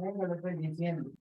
Venga, lo estoy diciendo.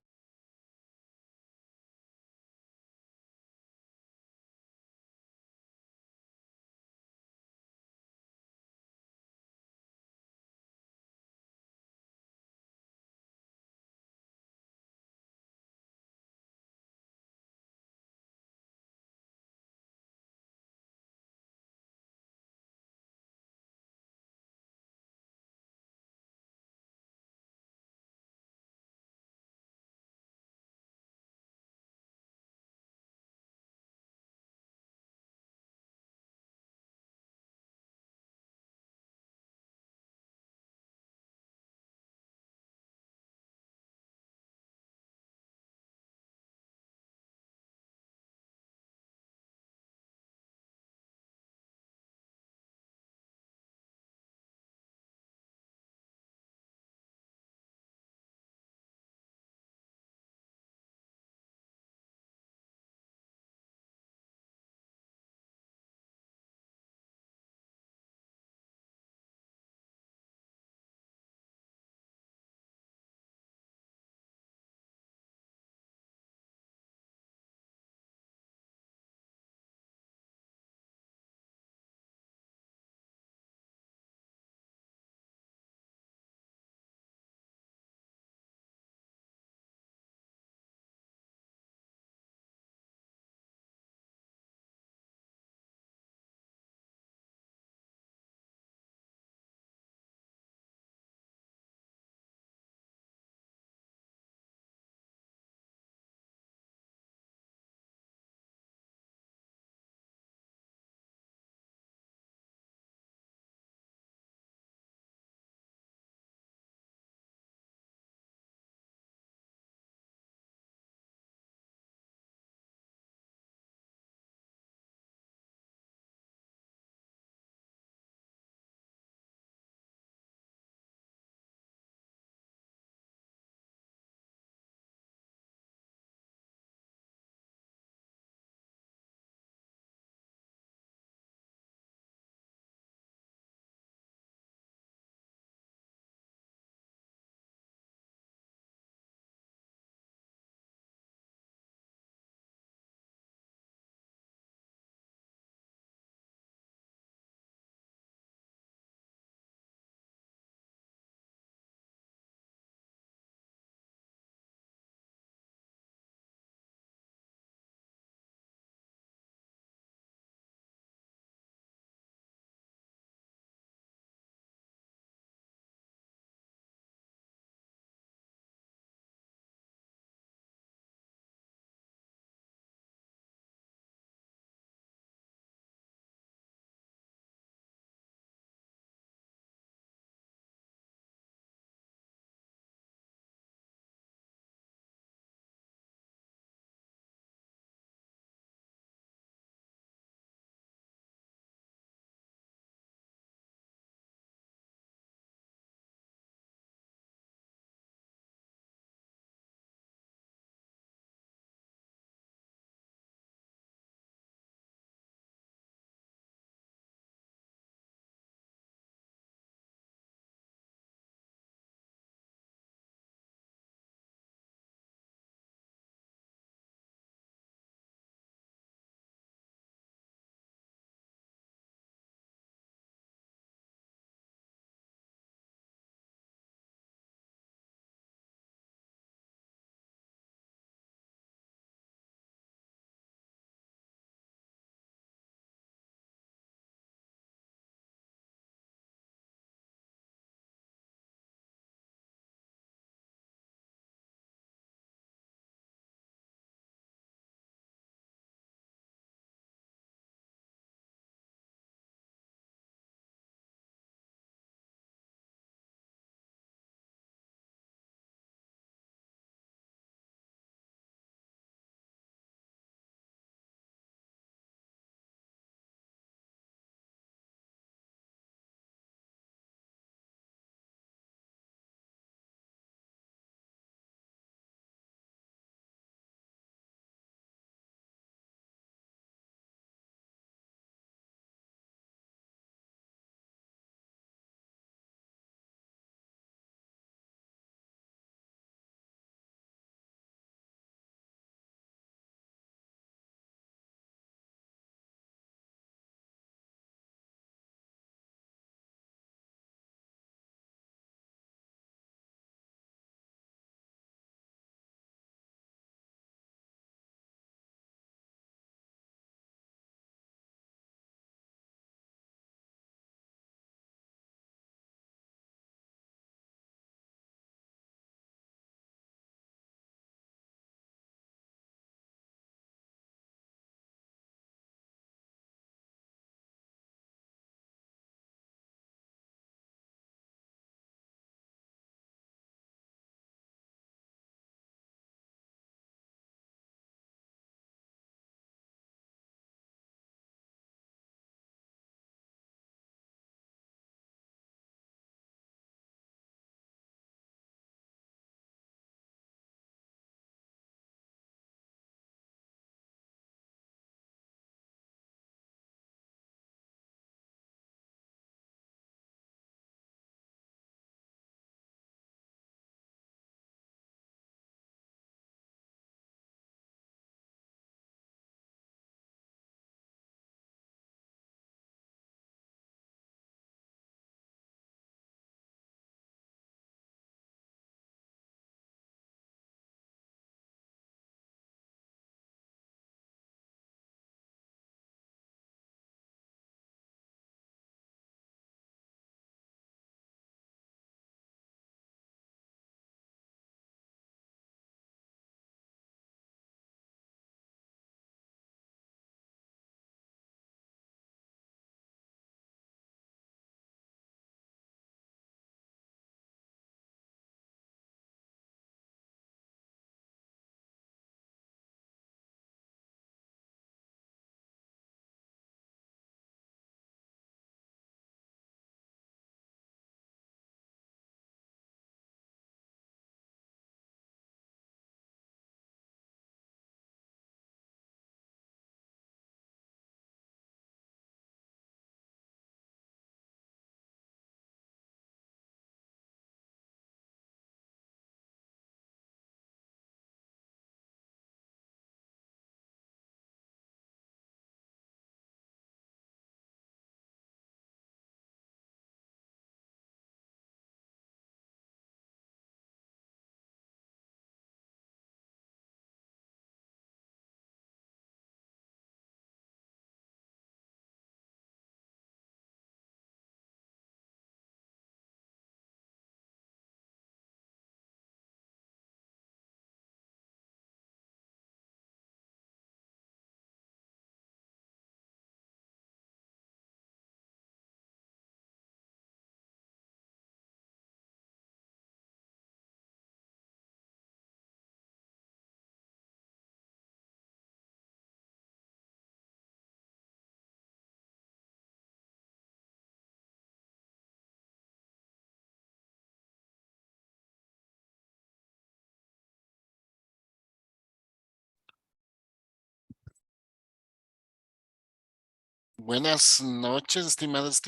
Buenas noches, estimados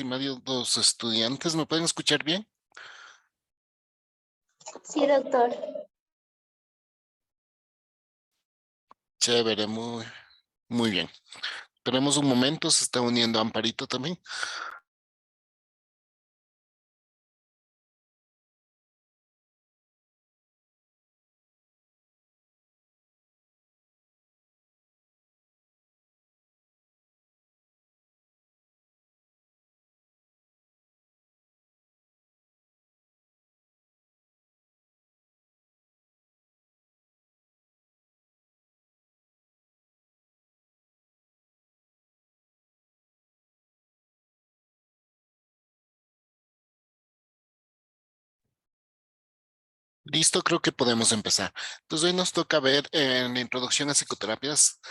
estudiantes. ¿Me pueden escuchar bien? Sí, doctor. Chévere, muy bien. Tenemos un momento, se está uniendo Amparito también. Listo, creo que podemos empezar. Entonces hoy nos toca ver en la introducción a psicoterapias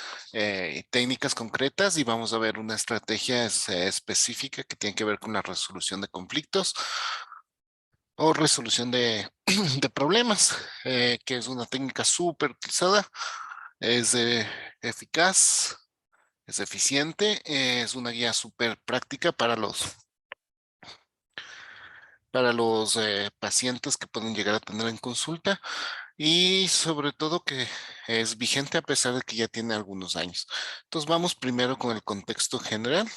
técnicas concretas y vamos a ver una estrategia específica que tiene que ver con la resolución de conflictos o resolución de, de problemas, que es una técnica súper utilizada, es eficaz. Es eficiente, es una guía súper práctica para los pacientes que pueden llegar a tener en consulta y sobre todo que es vigente a pesar de que ya tiene algunos años. Entonces vamos primero con el contexto general.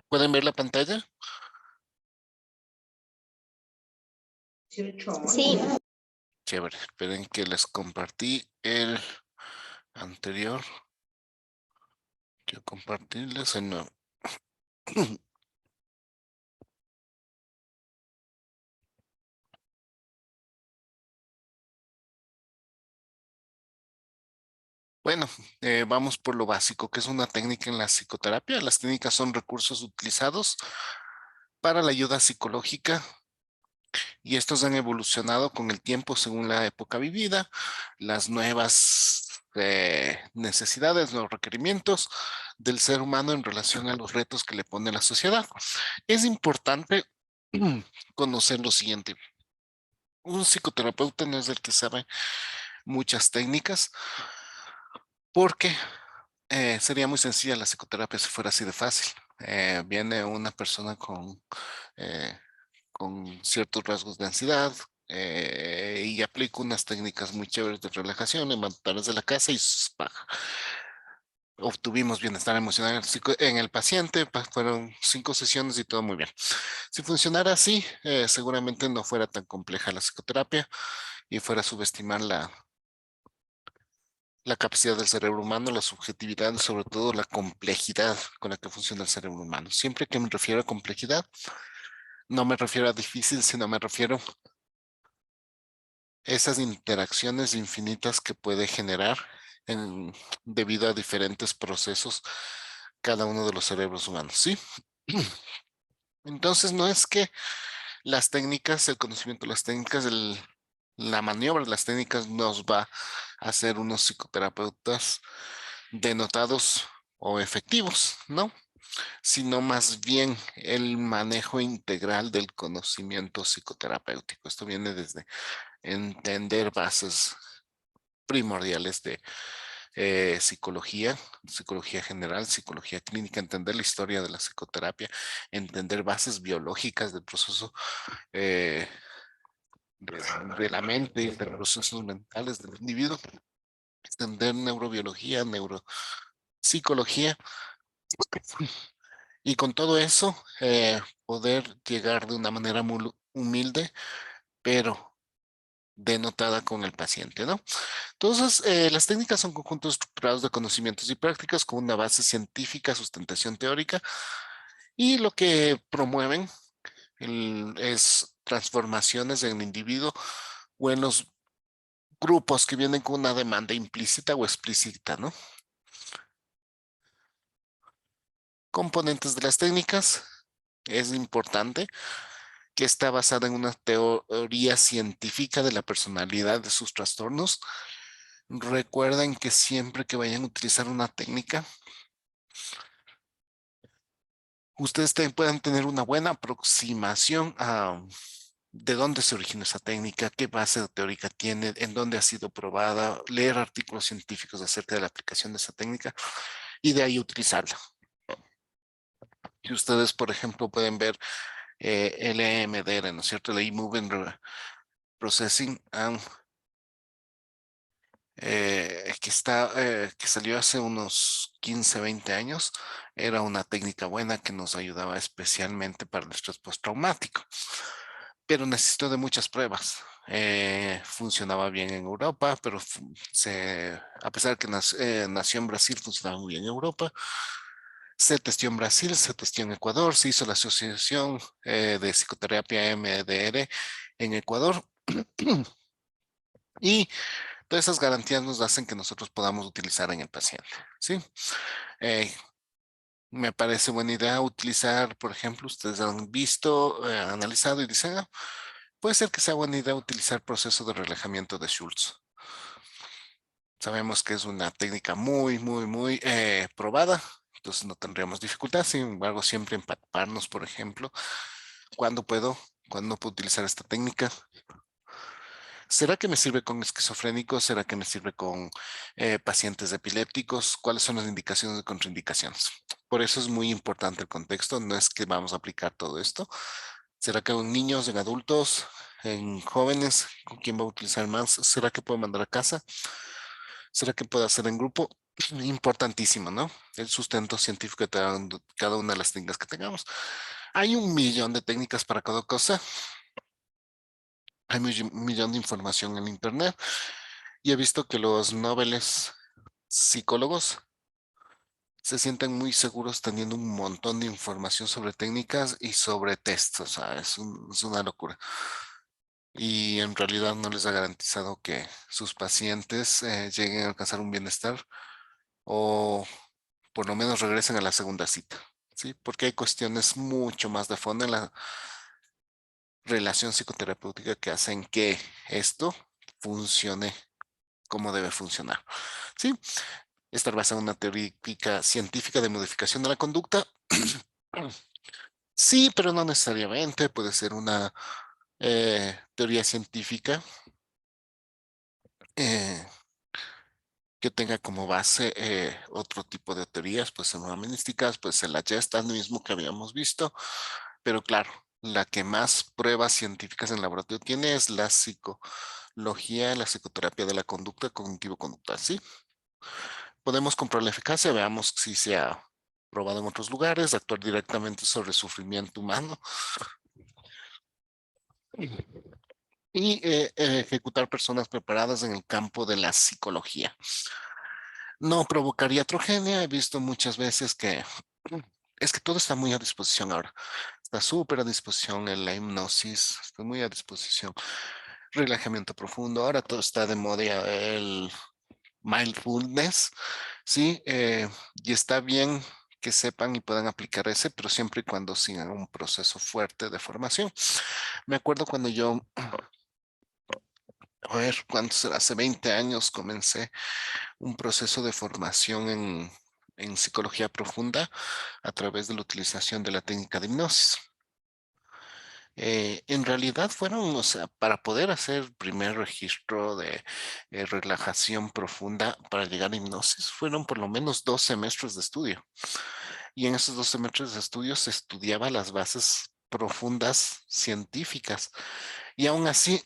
¿Pueden ver la pantalla? Sí, Chévere, esperen que les compartí el anterior. Quiero compartirles el nuevo. Bueno, vamos por lo básico, que es una técnica en la psicoterapia. Las técnicas son recursos utilizados para la ayuda psicológica y estos han evolucionado con el tiempo según la época vivida, las nuevas necesidades, los requerimientos del ser humano en relación a los retos que le pone la sociedad. Es importante conocer lo siguiente. Un psicoterapeuta no es el que sabe muchas técnicas porque sería muy sencilla la psicoterapia si fuera así de fácil. Viene una persona eh, con ciertos rasgos de ansiedad y aplico unas técnicas muy chéveres de relajación, levantarse de la casa y ¡pah! Obtuvimos bienestar emocional en el paciente, fueron 5 sesiones y todo muy bien. Si funcionara así, seguramente no fuera tan compleja la psicoterapia y fuera a subestimar la capacidad del cerebro humano, la subjetividad y sobre todo la complejidad con la que funciona el cerebro humano. Siempre que me refiero a complejidad, no me refiero a difícil, sino me refiero a esas interacciones infinitas que puede generar debido a diferentes procesos cada uno de los cerebros humanos, ¿sí? Entonces no es que las técnicas, el conocimiento de las técnicas, la maniobra de las técnicas nos va a hacer unos psicoterapeutas denotados o efectivos, ¿no? Sino más bien el manejo integral del conocimiento psicoterapéutico. Esto viene desde entender bases primordiales de psicología general, psicología clínica, entender la historia de la psicoterapia, entender bases biológicas del proceso eh, de la mente y de los procesos mentales del individuo, entender neurobiología, neuropsicología y con todo eso poder llegar de una manera muy humilde, pero denotada con el paciente, ¿no? Entonces, las técnicas son conjuntos estructurados de conocimientos y prácticas con una base científica, sustentación teórica, y lo que promueven es transformaciones en el individuo o en los grupos que vienen con una demanda implícita o explícita, ¿no? Componentes de las técnicas. Es importante que está basada en una teoría científica de la personalidad de sus trastornos. Recuerden que siempre que vayan a utilizar una técnica, ustedes puedan tener una buena aproximación a de dónde se origina esa técnica, qué base teórica tiene, en dónde ha sido probada, leer artículos científicos acerca de la aplicación de esa técnica y de ahí utilizarla. Y ustedes, por ejemplo, pueden ver LMDR, ¿no es cierto? El E-Movement Processing and que salió hace unos 15, 20 años, era una técnica buena que nos ayudaba especialmente para el estrés postraumático, pero necesitó de muchas pruebas. Funcionaba bien en Europa, pero a pesar que nació en Brasil, funcionaba muy bien en Europa. Se testió en Brasil, se testió en Ecuador, se hizo la Asociación de Psicoterapia MDR en Ecuador. Y todas esas garantías nos hacen que nosotros podamos utilizar en el paciente, ¿sí? Eh, Me parece buena idea utilizar, por ejemplo, ustedes han visto, analizado y dicen, "Ah, puede ser que sea buena idea utilizar proceso de relajamiento de Schultz. Sabemos que es una técnica muy probada, entonces no tendríamos dificultad. Sin embargo, siempre empaparnos, por ejemplo, cuándo puedo, cuándo no puedo utilizar esta técnica. ¿Será que me sirve con esquizofrénicos? ¿Será que me sirve con pacientes epilépticos? ¿Cuáles son las indicaciones y contraindicaciones? Por eso es muy importante el contexto. No es que vamos a aplicar todo esto. ¿Será que en niños, en adultos, en jóvenes, con quién va a utilizar más? ¿Será que puedo mandar a casa? ¿Será que puedo hacer en grupo? Importantísimo, ¿no? El sustento científico de cada una de las técnicas que tengamos. Hay un millón de técnicas para cada cosa. Hay un millón de información en Internet. Y he visto que los noveles psicólogos se sienten muy seguros teniendo un montón de información sobre técnicas y sobre tests. O sea, es una locura. Y en realidad no les ha garantizado que sus pacientes lleguen a alcanzar un bienestar o por lo menos regresen a la segunda cita. ¿Sí? Porque hay cuestiones mucho más de fondo en la relación psicoterapéutica que hacen que esto funcione como debe funcionar. ¿Sí? Estar basada en una teórica científica de modificación de la conducta. Sí, pero no necesariamente. Puede ser una teoría científica eh, que tenga como base otro tipo de teorías, pues ser humanísticas, pues ser la Gestalt mismo que habíamos visto. Pero claro, la que más pruebas científicas en el laboratorio tiene es la psicología, la psicoterapia de la conducta cognitivo-conductual, ¿sí? Podemos comprobar la eficacia, veamos si se ha probado en otros lugares, actuar directamente sobre el sufrimiento humano y ejecutar personas preparadas en el campo de la psicología. No provocaría iatrogenia, he visto muchas veces que es que todo está muy a disposición ahora. Está súper a disposición en la hipnosis, está muy a disposición. Relajamiento profundo, ahora todo está de moda el mindfulness, ¿sí? Y está bien que sepan y puedan aplicar ese, pero siempre y cuando sigan un proceso fuerte de formación. Me acuerdo cuando yo, a ver, ¿cuánto será? Hace 20 años comencé un proceso de formación en psicología profunda a través de la utilización de la técnica de hipnosis. En realidad fueron, o sea, para poder hacer el primer registro de relajación profunda para llegar a hipnosis, fueron por lo menos 2 semestres de estudio. Y en esos 2 semestres de estudio se estudiaba las bases profundas científicas. Y aún así,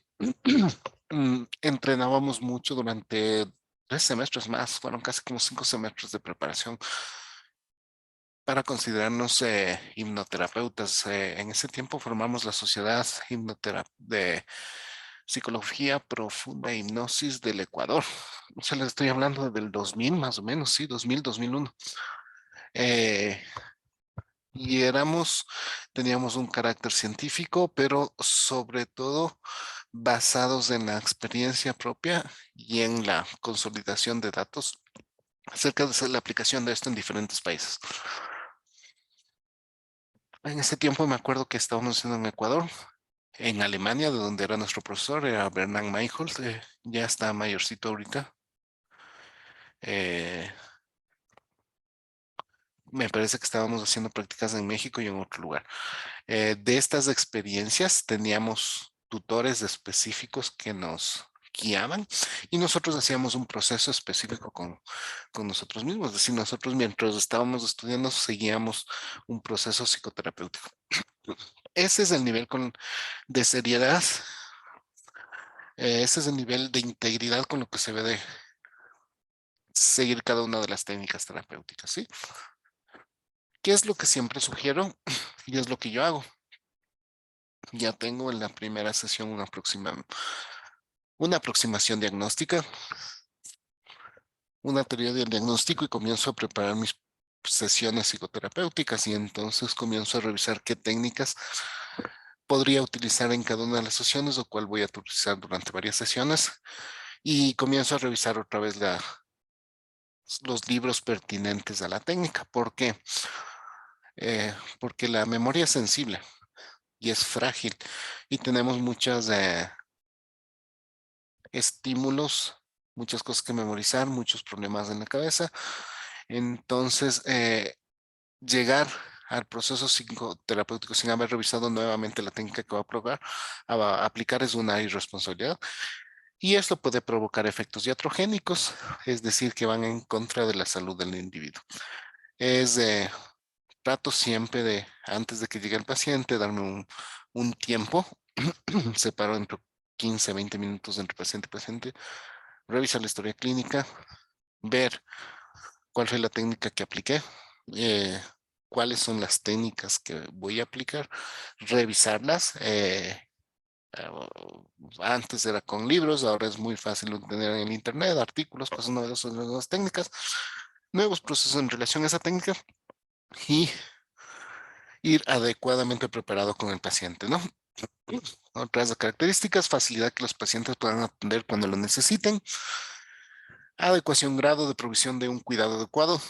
entrenábamos mucho durante 3 semestres más, fueron casi como 5 semestres de preparación para considerarnos hipnoterapeutas. En ese tiempo formamos la Sociedad de Psicología Profunda e Hipnosis del Ecuador. O sea, les estoy hablando del 2000 más o menos, sí, 2000, 2001. Eh, y teníamos un carácter científico, pero sobre todo basados en la experiencia propia y en la consolidación de datos acerca de la aplicación de esto en diferentes países. En ese tiempo me acuerdo que estábamos haciendo en Ecuador, en Alemania, de donde era nuestro profesor, era Bernard Meijols, ya está mayorcito ahorita. Eh, Me parece que estábamos haciendo prácticas en México y en otro lugar. De estas experiencias teníamos tutores específicos que nos guiaban y nosotros hacíamos un proceso específico con nosotros mismos. Es decir, nosotros mientras estábamos estudiando seguíamos un proceso psicoterapéutico. Ese es el nivel de seriedad, ese es el nivel de integridad con lo que se ve de seguir cada una de las técnicas terapéuticas, ¿sí? ¿Qué es lo que siempre sugiero? Y es lo que yo hago. Ya tengo en la primera sesión una aproximación diagnóstica, una teoría del diagnóstico y comienzo a preparar mis sesiones psicoterapéuticas y entonces comienzo a revisar qué técnicas podría utilizar en cada una de las sesiones o cuál voy a utilizar durante varias sesiones y comienzo a revisar otra vez los libros pertinentes a la técnica. ¿Por qué? Porque la memoria es sensible y es frágil y tenemos muchos estímulos, muchas cosas que memorizar, muchos problemas en la cabeza. Entonces, llegar al proceso psicoterapéutico sin haber revisado nuevamente la técnica que va a aplicar es una irresponsabilidad. Y esto puede provocar efectos iatrogénicos, es decir, que van en contra de la salud del individuo. Es trato siempre de, antes de que llegue el paciente, darme un tiempo, separo entre 15, 20 minutos entre paciente y paciente, revisar la historia clínica, ver cuál fue la técnica que apliqué, eh, cuáles son las técnicas que voy a aplicar, revisarlas. Eh, Antes era con libros, ahora es muy fácil obtener en el internet artículos, cosas novedosas, nuevas técnicas, nuevos procesos en relación a esa técnica y ir adecuadamente preparado con el paciente, ¿no? Otras características, facilidad que los pacientes puedan atender cuando lo necesiten, adecuación, grado de provisión de un cuidado adecuado,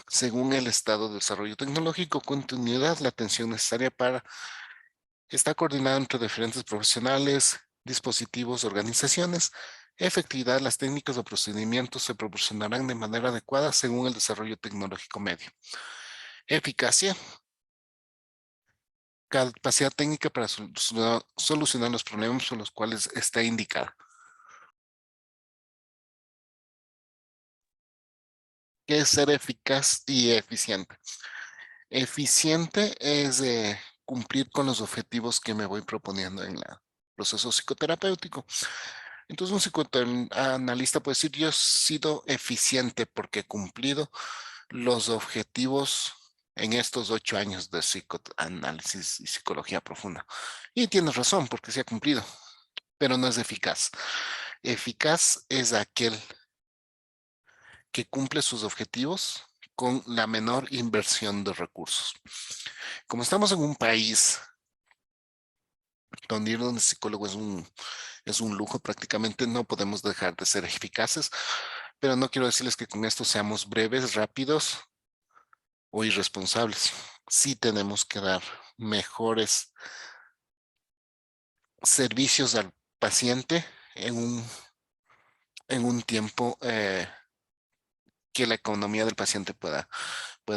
según el estado de desarrollo tecnológico, continuidad, la atención necesaria para estar coordinada entre diferentes profesionales, dispositivos, organizaciones, efectividad, las técnicas o procedimientos se proporcionarán de manera adecuada según el desarrollo tecnológico medio. Eficacia, capacidad técnica para solucionar los problemas por los cuales está indicada. ¿Qué es ser eficaz y eficiente? Eficiente es cumplir con los objetivos que me voy proponiendo en el proceso psicoterapéutico. Entonces un psicoanalista puede decir, yo he sido eficiente porque he cumplido los objetivos en estos 8 años de psicoanálisis y psicología profunda. Y tienes razón, porque se ha cumplido, pero no es eficaz. Eficaz es aquel que cumple sus objetivos con la menor inversión de recursos. Como estamos en un país donde ir donde psicólogo es un lujo, prácticamente no podemos dejar de ser eficaces, pero no quiero decirles que con esto seamos breves, rápidos o irresponsables. Sí tenemos que dar mejores servicios al paciente en un tiempo que la economía del paciente pueda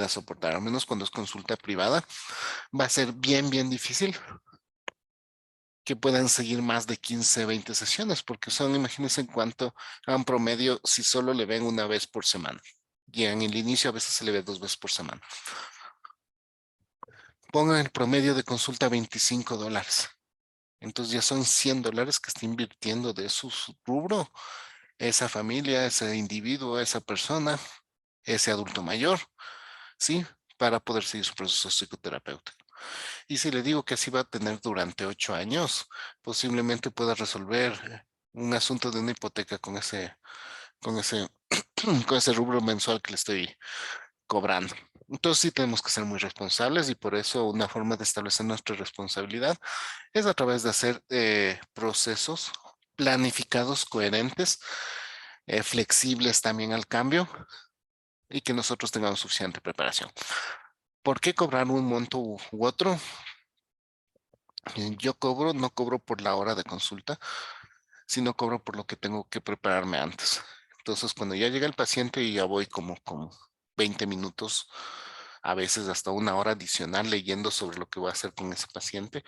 soportar, al menos cuando es consulta privada. Va a ser bien difícil que puedan seguir más de 15, 20 sesiones, porque son, imagínense en cuanto a un promedio, si solo le ven una vez por semana. Y en el inicio a veces se le ve 2 veces por semana. Pongan el promedio de consulta $25. Entonces ya son $100 que está invirtiendo de su rubro esa familia, ese individuo, esa persona, ese adulto mayor, ¿sí? Para poder seguir su proceso psicoterapéutico. Y si le digo que así va a tener durante 8 años, posiblemente pueda resolver un asunto de una hipoteca con ese, con ese rubro mensual que le estoy cobrando. Entonces sí tenemos que ser muy responsables y por eso una forma de establecer nuestra responsabilidad es a través de hacer procesos planificados, coherentes, flexibles también al cambio y que nosotros tengamos suficiente preparación. ¿Por qué cobrar un monto u otro? Yo no cobro por la hora de consulta, sino cobro por lo que tengo que prepararme antes. Entonces, cuando ya llega el paciente y ya voy como 20 minutos a veces hasta 1 hora adicional leyendo sobre lo que voy a hacer con ese paciente.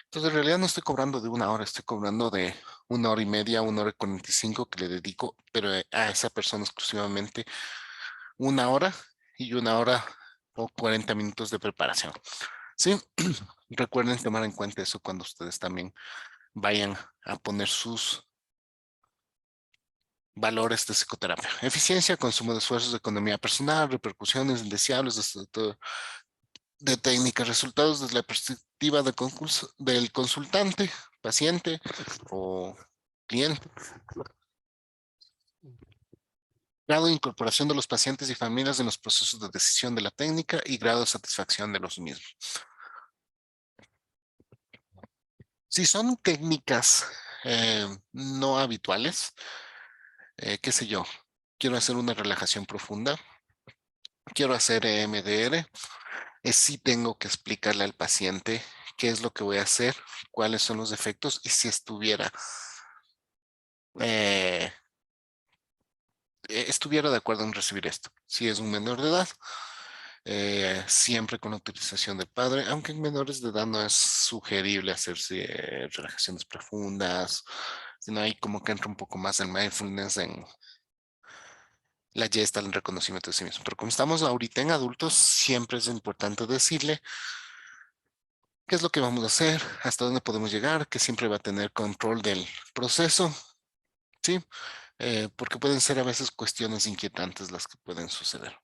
Entonces, en realidad no estoy cobrando de 1 hora, estoy cobrando de 1 hora y media, 1 hora y 45 que le dedico, pero a esa persona exclusivamente 1 hora y 1 hora o 40 minutos de preparación. Sí, recuerden tomar en cuenta eso cuando ustedes también vayan a poner sus valores de psicoterapia. Eficiencia, consumo de esfuerzos, economía personal, repercusiones indeseables de técnicas, resultados desde la perspectiva del consultante, paciente o cliente. Grado de incorporación de los pacientes y familias en los procesos de decisión de la técnica y grado de satisfacción de los mismos. Si son técnicas no habituales, qué sé yo, quiero hacer una relajación profunda, quiero hacer EMDR, sí tengo que explicarle al paciente qué es lo que voy a hacer, cuáles son los efectos y si eh, estuviera de acuerdo en recibir esto. Si es un menor de edad, siempre con la autorización del padre, aunque en menores de edad no es sugerible hacerse relajaciones profundas, sino ahí como que entra un poco más el mindfulness en la gesta, el reconocimiento de sí mismo. Pero como estamos ahorita en adultos, siempre es importante decirle qué es lo que vamos a hacer, hasta dónde podemos llegar, que siempre va a tener control del proceso, ¿sí? Porque pueden ser a veces cuestiones inquietantes las que pueden suceder.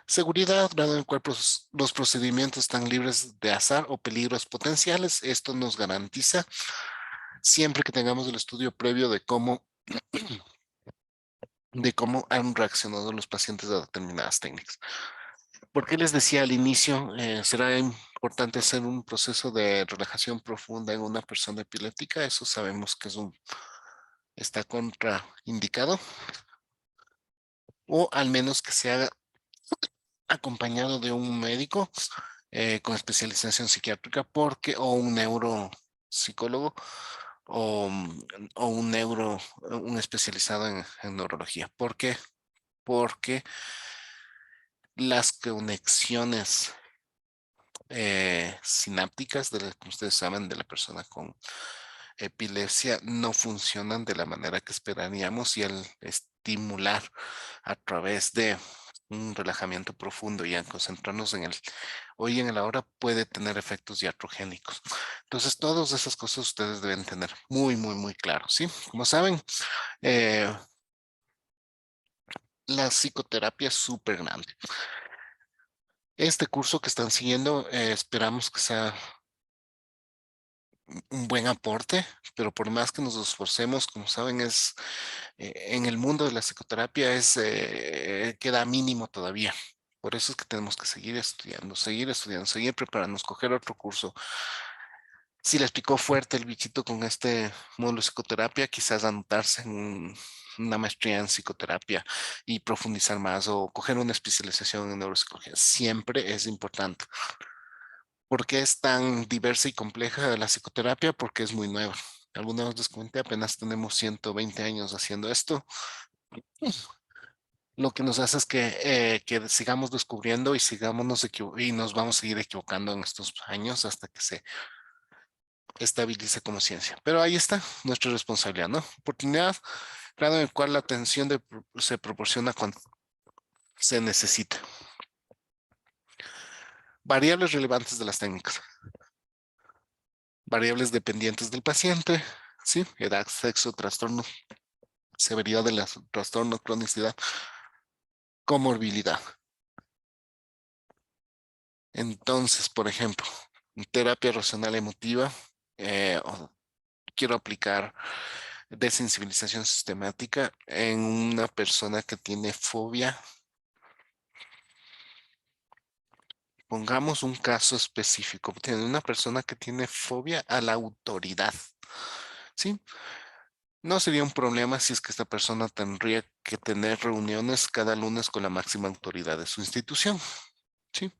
Seguridad, grado en el cual los procedimientos están libres de azar o peligros potenciales. Esto nos garantiza siempre que tengamos el estudio previo de cómo han reaccionado los pacientes a determinadas técnicas. ¿Por qué les decía al inicio, será importante hacer un proceso de relajación profunda en una persona epiléptica? Eso sabemos que está contraindicado, o al menos que se haga acompañado de un médico con especialización psiquiátrica o un neuropsicólogo o un especializado en neurología. ¿Por qué? Porque las conexiones sinápticas, como ustedes saben, de la persona con epilepsia no funcionan de la manera que esperaríamos, y al estimular a través de un relajamiento profundo y a concentrarnos en el hoy y en el ahora puede tener efectos iatrogénicos. Entonces, todas esas cosas ustedes deben tener muy, muy, muy claro, ¿sí? Como saben, eh, la psicoterapia es súper grande. Este curso que están siguiendo, esperamos que sea un buen aporte, pero por más que nos esforcemos, como saben, en el mundo de la psicoterapia queda mínimo todavía. Por eso es que tenemos que seguir estudiando, seguir preparándonos, coger otro curso. Si les picó fuerte el bichito con este módulo de psicoterapia, quizás anotarse en una maestría en psicoterapia y profundizar más, o coger una especialización en neuropsicología. Siempre es importante. ¿Por qué es tan diversa y compleja la psicoterapia? Porque es muy nueva. Alguna vez les comenté, apenas tenemos 120 años haciendo esto. Lo que nos hace es que sigamos descubriendo y nos vamos a seguir equivocando en estos años hasta que se estabilice como ciencia. Pero ahí está nuestra responsabilidad, ¿no? Oportunidad, grado en el cual la atención se proporciona cuando se necesita. Variables relevantes de las técnicas. Variables dependientes del paciente, ¿sí? Edad, sexo, trastorno, severidad del trastorno, cronicidad, comorbilidad. Entonces, por ejemplo, en terapia racional emotiva, quiero aplicar desensibilización sistemática en una persona que tiene fobia. Pongamos un caso específico. Tiene una persona que tiene fobia a la autoridad, ¿sí? No sería un problema si es que esta persona tendría que tener reuniones cada lunes con la máxima autoridad de su institución, ¿sí?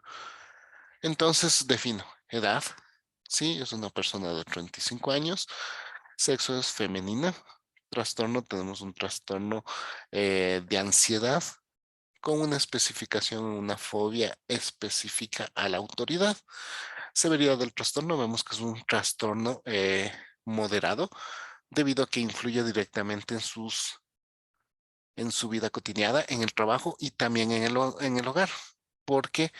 Entonces defino edad, sí, es una persona de 35 años, sexo es femenina, trastorno, tenemos un trastorno de ansiedad, con una especificación, una fobia específica a la autoridad. Severidad del trastorno, vemos que es un trastorno moderado debido a que influye directamente en su vida cotidiana, en el trabajo y también en el hogar, porque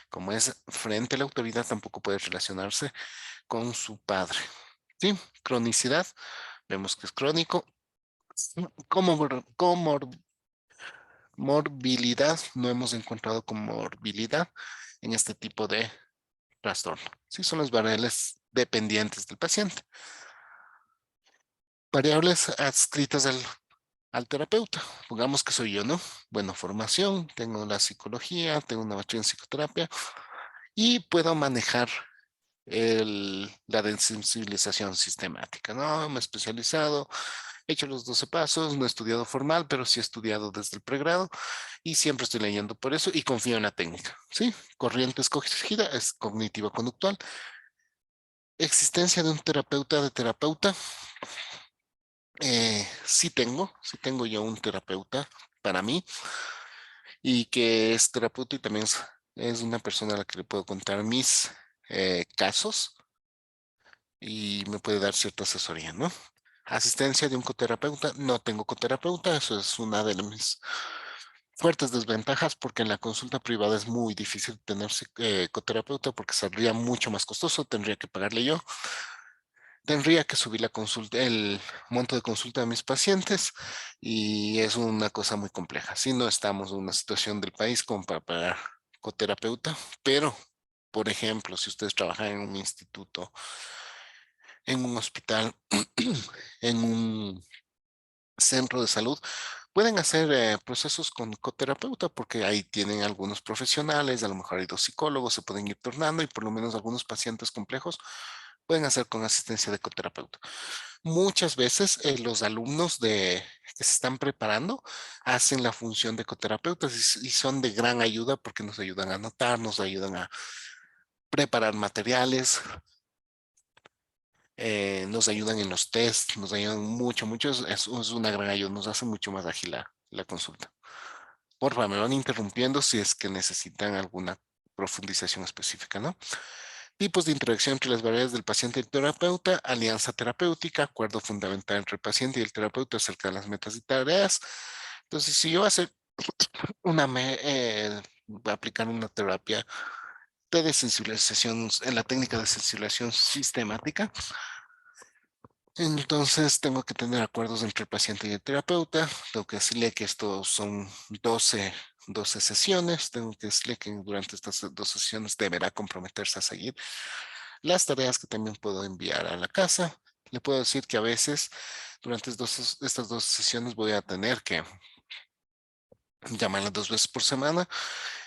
como es frente a la autoridad, tampoco puede relacionarse con su padre. ¿Sí? Cronicidad, vemos que es crónico. Morbilidad, no hemos encontrado comorbilidad en este tipo de trastorno. Sí, son las variables dependientes del paciente. Variables adscritas al terapeuta. Pongamos que soy yo, ¿no? Bueno, formación, tengo la psicología, tengo una maestría en psicoterapia y puedo manejar la desensibilización sistemática, ¿no? Me he especializado, he hecho los 12 pasos, no he estudiado formal, pero sí he estudiado desde el pregrado y siempre estoy leyendo por eso y confío en la técnica, ¿sí? Corriente escogida es cognitiva conductual. Existencia de un terapeuta de terapeuta. Sí tengo yo un terapeuta para mí y que es terapeuta y también es una persona a la que le puedo contar mis casos y me puede dar cierta asesoría, ¿no? Asistencia de un coterapeuta, no tengo coterapeuta, eso es una de mis fuertes desventajas porque en la consulta privada es muy difícil tener coterapeuta porque saldría mucho más costoso, tendría que pagarle yo. Tendría que subir la consulta, el monto de consulta de mis pacientes y es una cosa muy compleja. Si no estamos en una situación del país como para pagar coterapeuta, pero, por ejemplo, si ustedes trabajan en un instituto, en un hospital, en un centro de salud, pueden hacer procesos con coterapeuta porque ahí tienen algunos profesionales, a lo mejor hay dos psicólogos, se pueden ir turnando y por lo menos algunos pacientes complejos pueden hacer con asistencia de coterapeuta. Muchas veces los alumnos que se están preparando hacen la función de coterapeutas y son de gran ayuda porque nos ayudan a anotar, nos ayudan a preparar materiales, nos ayudan en los tests, nos ayudan mucho, mucho. Es una gran ayuda, nos hace mucho más ágil la consulta. Porfa, me van interrumpiendo si es que necesitan alguna profundización específica, ¿no? Tipos de interacción entre las variables del paciente y el terapeuta, alianza terapéutica, acuerdo fundamental entre el paciente y el terapeuta acerca de las metas y tareas. Entonces, si yo voy a hacer voy a aplicar una terapia de desensibilización en la técnica de sensibilización sistemática, entonces tengo que tener acuerdos entre el paciente y el terapeuta, tengo que decirle que estos son 12 sesiones, tengo que decirle que durante estas 12 sesiones deberá comprometerse a seguir las tareas que también puedo enviar a la casa. Le puedo decir que a veces durante estas 2 sesiones voy a tener que llamarla 2 veces por semana.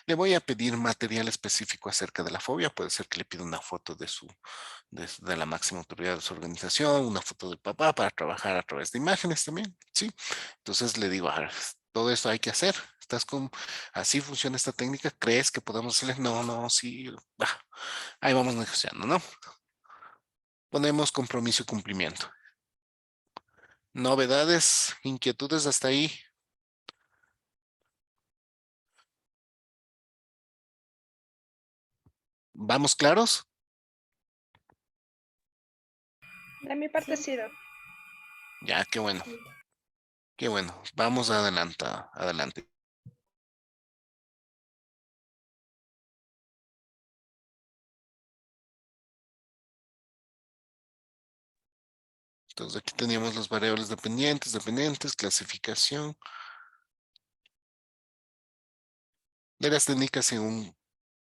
Le voy a pedir material específico acerca de la fobia. Puede ser que le pida una foto de la máxima autoridad de su organización, una foto del papá para trabajar a través de imágenes también, ¿sí? Entonces le digo, a ver, todo esto hay que hacer. Así funciona esta técnica? ¿Crees que podemos hacerle? No, no, sí. Ahí vamos negociando, ¿no? Ponemos compromiso y cumplimiento. Novedades, inquietudes hasta ahí. ¿Vamos claros? De mi parte Sí, sí, Doc. Ya, qué bueno, sí. qué bueno. Vamos adelante, adelante. Entonces aquí teníamos las variables dependientes, clasificación de las técnicas según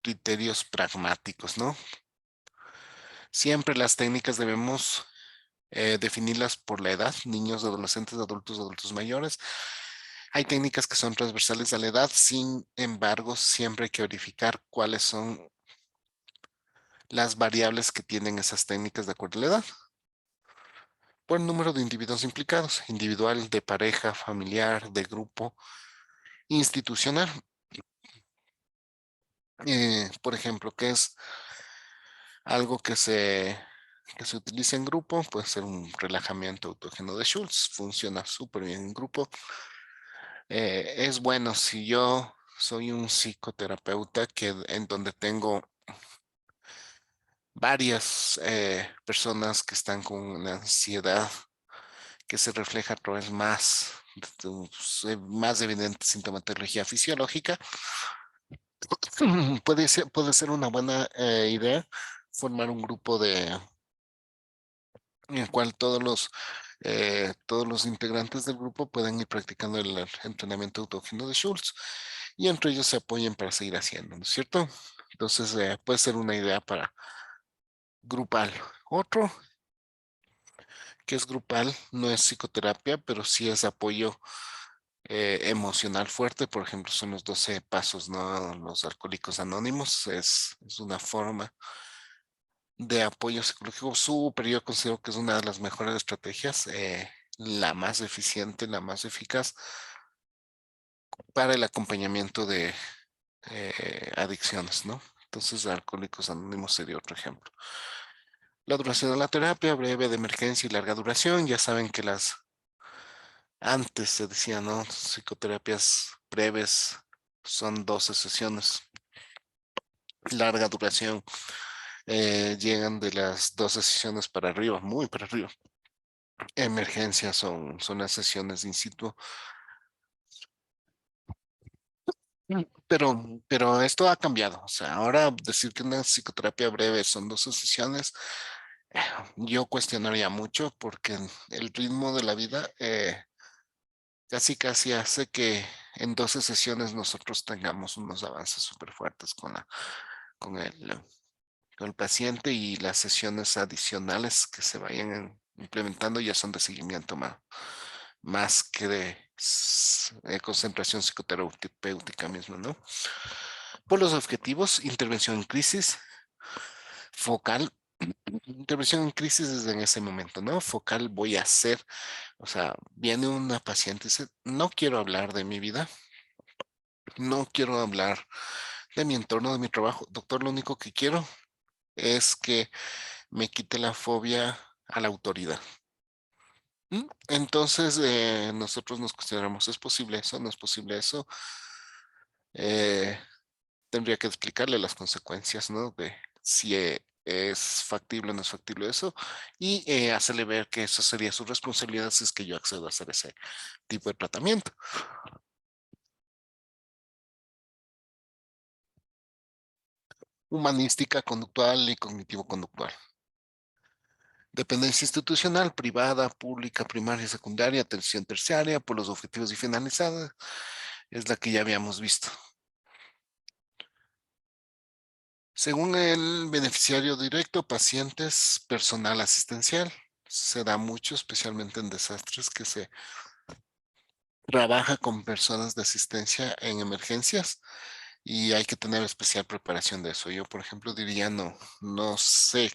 criterios pragmáticos, ¿no? Siempre las técnicas debemos definirlas por la edad, niños, adolescentes, adultos mayores. Hay técnicas que son transversales a la edad, sin embargo, siempre hay que verificar cuáles son las variables que tienen esas técnicas de acuerdo a la edad. Por el número de individuos implicados, individual, de pareja, familiar, de grupo, institucional. Por ejemplo, ¿qué es algo que se utiliza en grupo? Puede ser un relajamiento autógeno de Schultz, funciona súper bien en grupo. Es bueno si yo soy un psicoterapeuta en donde tengo varias personas que están con una ansiedad que se refleja a través más evidente sintomatología fisiológica. Puede ser una buena idea formar un grupo en el cual todos los integrantes del grupo pueden ir practicando el entrenamiento autógeno de Schultz y entre ellos se apoyen para seguir haciendo, ¿no es cierto? Entonces, puede ser una idea para grupal. Otro que es grupal no es psicoterapia, pero sí es apoyo emocional fuerte. Por ejemplo, son los 12 pasos, ¿no? Los alcohólicos anónimos es una forma de apoyo psicológico súper. Yo considero que es una de las mejores estrategias, la más eficiente, la más eficaz para el acompañamiento de adicciones, ¿no? Entonces, Alcohólicos Anónimos sería otro ejemplo. La duración de la terapia, breve, de emergencia y larga duración. Ya saben que antes se decía, ¿no? Psicoterapias breves son 12 sesiones. Larga duración, llegan de las 12 sesiones para arriba, muy para arriba. Emergencias son las sesiones in situ. Pero esto ha cambiado. O sea, ahora decir que una psicoterapia breve son 12 sesiones, eh, yo cuestionaría mucho porque el ritmo de la vida casi casi hace que en 12 sesiones nosotros tengamos unos avances súper fuertes con el paciente, y las sesiones adicionales que se vayan implementando ya son de seguimiento más que de concentración psicoterapéutica misma, ¿no? Por los objetivos, intervención en crisis, focal. Intervención en crisis desde en ese momento, ¿no? Focal voy a hacer, o sea, viene una paciente y dice, no quiero hablar de mi vida, no quiero hablar de mi entorno, de mi trabajo. Doctor, lo único que quiero es que me quite la fobia a la autoridad. Entonces, nosotros nos cuestionamos, ¿es posible eso? ¿No es posible eso? Eh, Tendría que explicarle las consecuencias, ¿no? De si es factible o no es factible eso, y hacerle ver que eso sería su responsabilidad si es que yo accedo a hacer ese tipo de tratamiento. Humanística, conductual y cognitivo-conductual. Dependencia institucional, privada, pública, primaria, secundaria, atención terciaria, por los objetivos y finalizadas, es la que ya habíamos visto. Según el beneficiario directo, pacientes, personal asistencial, se da mucho, especialmente en desastres, que se trabaja con personas de asistencia en emergencias y hay que tener especial preparación de eso. Yo, por ejemplo, diría no sé,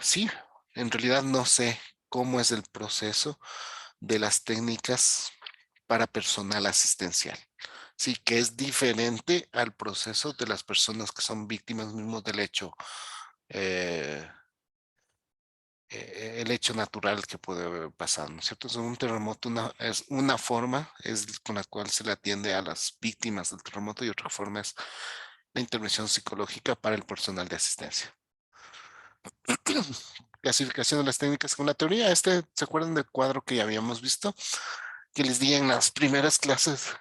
sí, en realidad no sé cómo es el proceso de las técnicas para personal asistencial. Sí, que es diferente al proceso de las personas que son víctimas mismos del hecho, eh, el hecho natural que puede haber pasado, ¿no es cierto? Es un terremoto, es una forma es con la cual se le atiende a las víctimas del terremoto, y otra forma es la intervención psicológica para el personal de asistencia. Clasificación de las técnicas con la teoría. ¿Se acuerdan del cuadro que ya habíamos visto? Que les di en las primeras clases.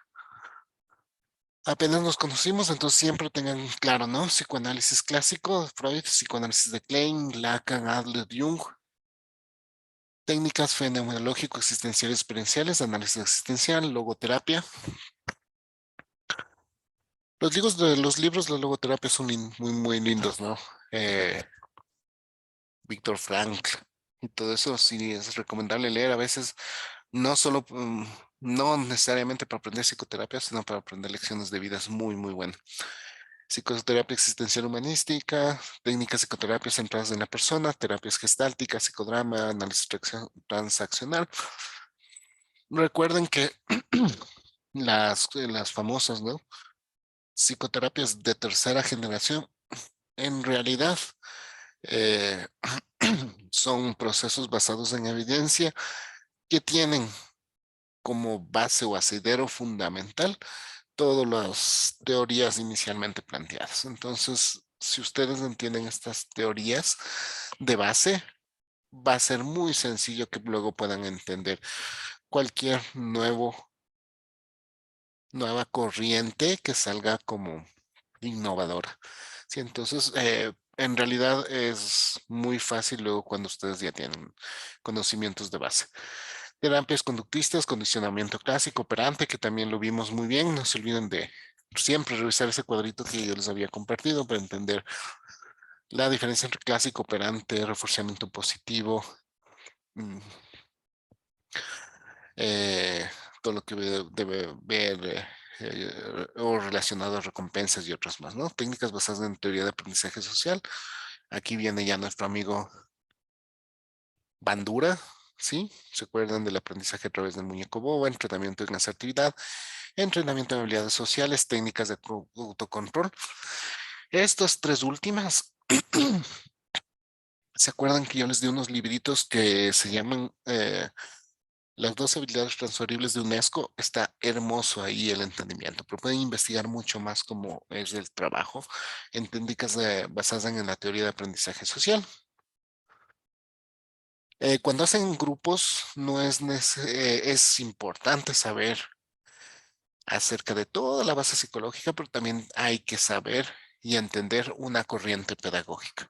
Apenas nos conocimos, entonces siempre tengan claro, ¿no? Psicoanálisis clásico, Freud, psicoanálisis de Klein, Lacan, Adler, Jung, técnicas fenomenológico-existenciales experienciales, análisis existencial, logoterapia. Los libros de logoterapia son muy, muy lindos, ¿no? Víctor Frank y todo eso sí es recomendable leer a veces, no solo, no necesariamente para aprender psicoterapia, sino para aprender lecciones de vida. Es muy, muy bueno. Psicoterapia existencial humanística, técnicas psicoterapia centradas en la persona, terapias gestálticas, psicodrama, análisis transaccional. Recuerden que las famosas, ¿no? Psicoterapias de tercera generación, en realidad, eh, son procesos basados en evidencia que tienen como base o asidero fundamental todas las teorías inicialmente planteadas. Entonces, si ustedes entienden estas teorías de base, va a ser muy sencillo que luego puedan entender cualquier nueva corriente que salga como innovadora. Sí, entonces, en realidad es muy fácil luego cuando ustedes ya tienen conocimientos de base. Terapias conductistas, condicionamiento clásico, operante, que también lo vimos muy bien. No se olviden de siempre revisar ese cuadrito que yo les había compartido para entender la diferencia entre clásico, operante, reforzamiento positivo, mm, eh, todo lo que debe ver o relacionado a recompensas y otras más, ¿no? Técnicas basadas en teoría de aprendizaje social. Aquí viene ya nuestro amigo Bandura, ¿sí? ¿Se acuerdan del aprendizaje a través del muñeco bobo, entrenamiento en asertividad, entrenamiento en habilidades sociales, técnicas de autocontrol? Estas tres últimas, ¿se acuerdan que yo les di unos libritos que se llaman las 12 habilidades transferibles de UNESCO? Está hermoso ahí el entendimiento, pero pueden investigar mucho más cómo es el trabajo en técnicas basadas en la teoría de aprendizaje social. Cuando hacen grupos, no es, es importante saber acerca de toda la base psicológica, pero también hay que saber y entender una corriente pedagógica.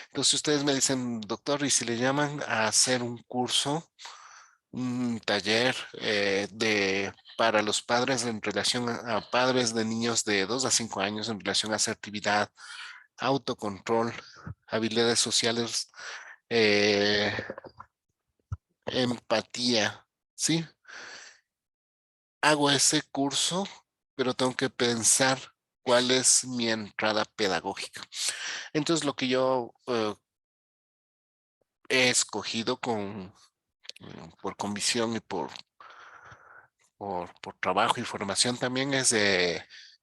Entonces, si ustedes me dicen, doctor, y si le llaman a hacer un curso, un taller para los padres en relación a padres de niños de 2 a 5 años en relación a asertividad, autocontrol, habilidades sociales, eh, empatía, ¿sí? Hago ese curso, pero tengo que pensar cuál es mi entrada pedagógica. Entonces, lo que yo he escogido por convicción y por trabajo y formación también es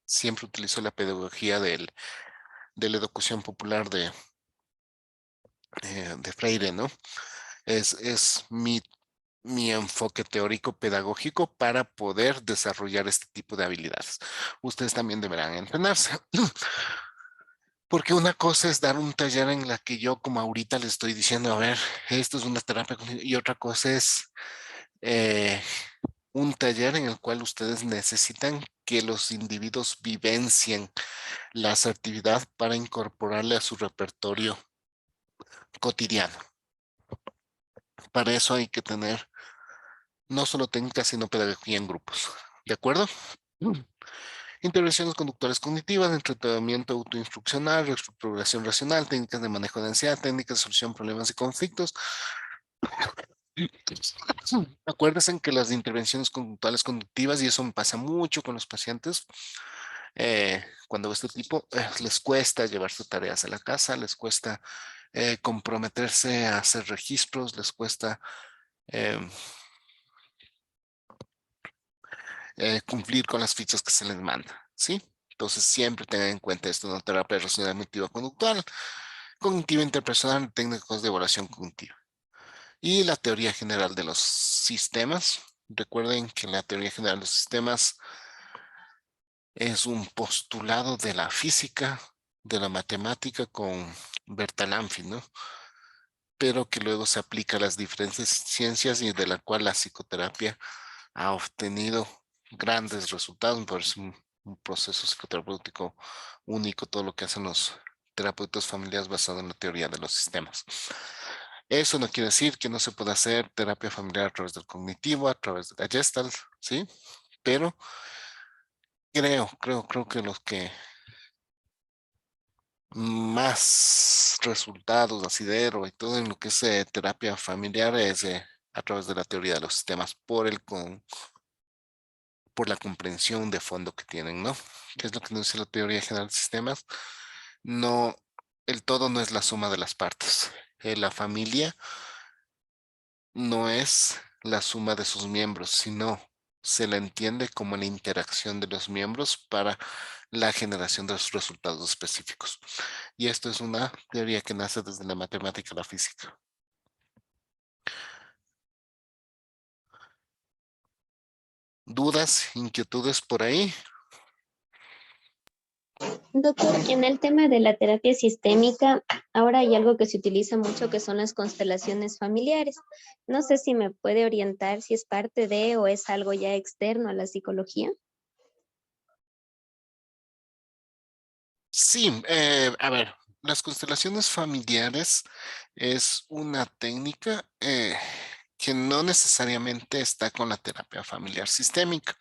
siempre utilizo la pedagogía de la educación popular de Freire, ¿no? Es mi enfoque teórico pedagógico para poder desarrollar este tipo de habilidades. Ustedes también deberán entrenarse. Porque una cosa es dar un taller en la que yo como ahorita les estoy diciendo, a ver, esto es una terapia, y otra cosa es eh, un taller en el cual ustedes necesitan que los individuos vivencien la asertividad para incorporarle a su repertorio cotidiano. Para eso hay que tener no solo técnicas, sino pedagogía en grupos. ¿De acuerdo? Mm. Intervenciones conductuales cognitivas, entrenamiento autoinstruccional, reestructuración racional, técnicas de manejo de ansiedad, técnicas de solución de problemas y conflictos. Acuérdense que las intervenciones conductuales conductivas, y eso me pasa mucho con los pacientes, cuando este tipo les cuesta llevar sus tareas a la casa, les cuesta comprometerse a hacer registros, les cuesta eh, cumplir con las fichas que se les manda, ¿sí? Entonces siempre tengan en cuenta esto, una terapia de razonamiento conductual, cognitiva interpersonal, técnicos de evaluación cognitiva. Y la teoría general de los sistemas. Recuerden que la teoría general de los sistemas es un postulado de la física, de la matemática con Bertalanffy, ¿no? Pero que luego se aplica a las diferentes ciencias y de la cual la psicoterapia ha obtenido grandes resultados. Por eso un proceso psicoterapéutico único, todo lo que hacen los terapeutas familiares basado en la teoría de los sistemas. Eso no quiere decir que no se pueda hacer terapia familiar a través del cognitivo, a través de la Gestalt, ¿sí? Pero creo que los que más resultados, asidero y todo en lo que es terapia familiar es a través de la teoría de los sistemas por la comprensión de fondo que tienen, ¿no? ¿Qué es lo que nos dice la teoría general de sistemas? No, el todo no es la suma de las partes. La familia no es la suma de sus miembros, sino se la entiende como la interacción de los miembros para la generación de los resultados específicos. Y esto es una teoría que nace desde la matemática y la física. ¿Dudas, inquietudes por ahí? Doctor, en el tema de la terapia sistémica, ahora hay algo que se utiliza mucho que son las constelaciones familiares. No sé si me puede orientar si es parte de o es algo ya externo a la psicología. Sí, a ver, las constelaciones familiares es una técnica que no necesariamente está con la terapia familiar sistémica,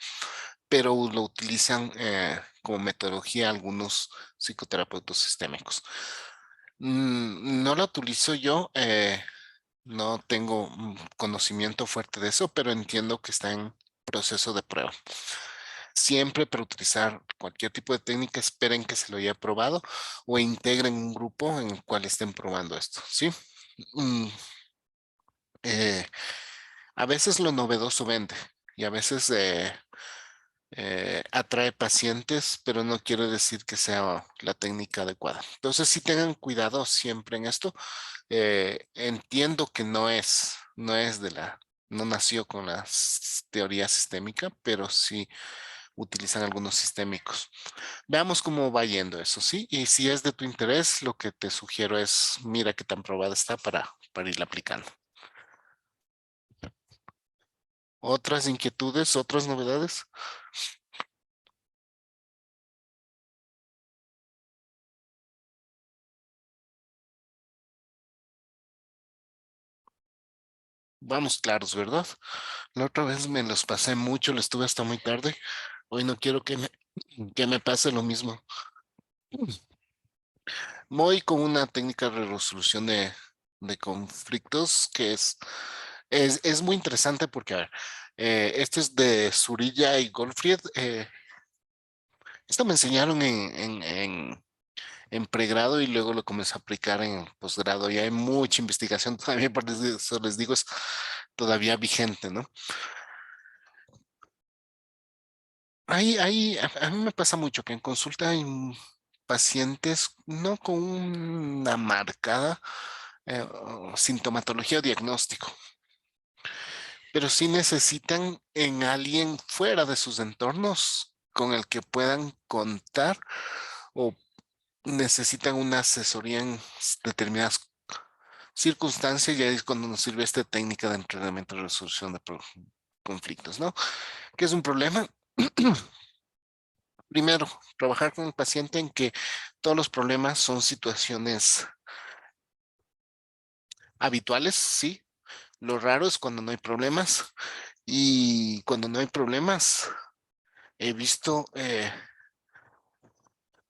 pero lo utilizan como metodología algunos psicoterapeutas sistémicos. No la utilizo yo, no tengo conocimiento fuerte de eso, pero entiendo que está en proceso de prueba. Siempre para utilizar cualquier tipo de técnica, esperen que se lo haya probado o integren un grupo en el cual estén probando esto, ¿sí? Mm, eh, a veces lo novedoso vende y a veces atrae pacientes, pero no quiere decir que sea la técnica adecuada. Entonces, sí tengan cuidado siempre en esto. Entiendo que no es no nació con la teoría sistémica, pero sí utilizan algunos sistémicos. Veamos cómo va yendo eso, ¿sí? Y si es de tu interés, lo que te sugiero es, mira qué tan probada está para irla aplicando. ¿Otras inquietudes, otras novedades? Vamos claros, ¿verdad? La otra vez me los pasé mucho, le estuve hasta muy tarde. Hoy no quiero que me pase lo mismo. Voy con una técnica de resolución de conflictos que es muy interesante porque, a ver, este es de Zurilla y Goldfried. Esto me enseñaron en pregrado y luego lo comencé a aplicar en posgrado. Y hay mucha investigación todavía, por eso les digo, es todavía vigente, ¿no? A mí me pasa mucho que en consulta hay pacientes no con una marcada sintomatología o diagnóstico, pero sí necesitan en alguien fuera de sus entornos con el que puedan contar o necesitan una asesoría en determinadas circunstancias y ahí es cuando nos sirve esta técnica de entrenamiento y resolución de conflictos, ¿no? ¿Qué es un problema? Primero, trabajar con el paciente en que todos los problemas son situaciones habituales, sí. Lo raro es cuando no hay problemas y cuando no hay problemas he visto,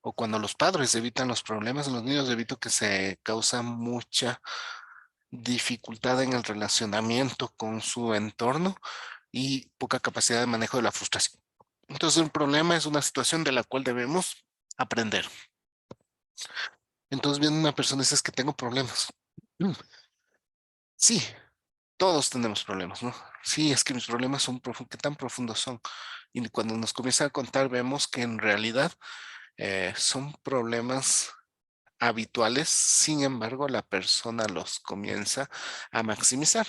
o cuando los padres evitan los problemas en los niños, evito que se causa mucha dificultad en el relacionamiento con su entorno y poca capacidad de manejo de la frustración. Entonces, un problema es una situación de la cual debemos aprender. Entonces, viene una persona y dice, es que tengo problemas. Mm, Sí, todos tenemos problemas, ¿no? Sí, es que mis problemas son profundos. ¿Qué tan profundos son? Y cuando nos comienza a contar, vemos que en realidad son problemas habituales, sin embargo, la persona los comienza a maximizar.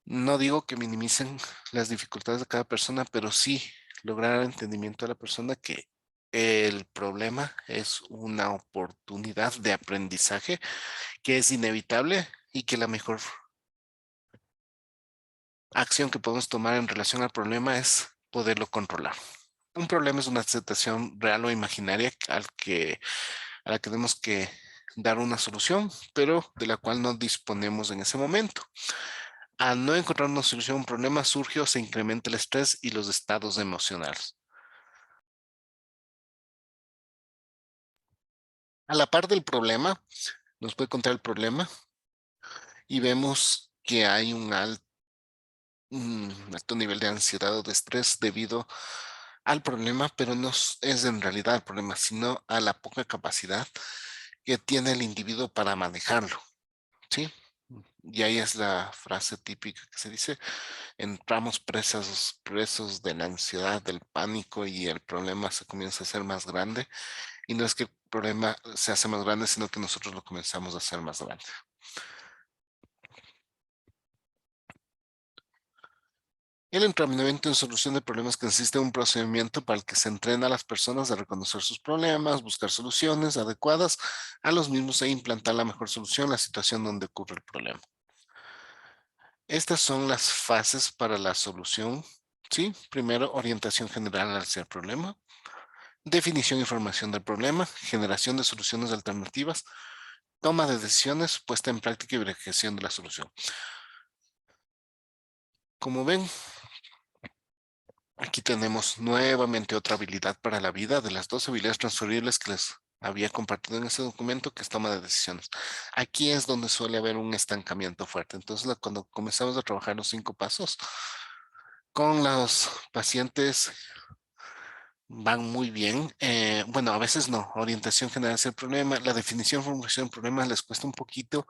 No digo que minimicen las dificultades de cada persona, pero sí lograr el entendimiento de la persona que el problema es una oportunidad de aprendizaje que es inevitable y que la mejor acción que podemos tomar en relación al problema es poderlo controlar. Un problema es una situación real o imaginaria a la que tenemos que dar una solución, pero de la cual no disponemos en ese momento. Al no encontrar una solución a un problema, surge o se incrementa el estrés y los estados emocionales. A la par del problema, nos puede contar el problema y vemos que hay un alto nivel de ansiedad o de estrés debido al problema, pero no es en realidad el problema, sino a la poca capacidad que tiene el individuo para manejarlo, ¿sí? Y ahí es la frase típica que se dice, entramos presos de la ansiedad, del pánico y el problema se comienza a hacer más grande. Y no es que el problema se hace más grande, sino que nosotros lo comenzamos a hacer más grande. El entrenamiento en solución de problemas consiste en un procedimiento para el que se entrena a las personas a reconocer sus problemas, buscar soluciones adecuadas a los mismos e implantar la mejor solución a la situación donde ocurre el problema. Estas son las fases para la solución. ¿Sí? Primero, orientación general hacia el problema. Definición y formación del problema. Generación de soluciones alternativas. Toma de decisiones, puesta en práctica y verificación de la solución. Como ven, aquí tenemos nuevamente otra habilidad para la vida de las dos habilidades transferibles que les había compartido en ese documento, que es toma de decisiones. Aquí es donde suele haber un estancamiento fuerte. Entonces, cuando comenzamos a trabajar los 5 pasos, con los pacientes van muy bien. Bueno, a veces no. Orientación general hacia el problema. La definición, formulación del problema les cuesta un poquito.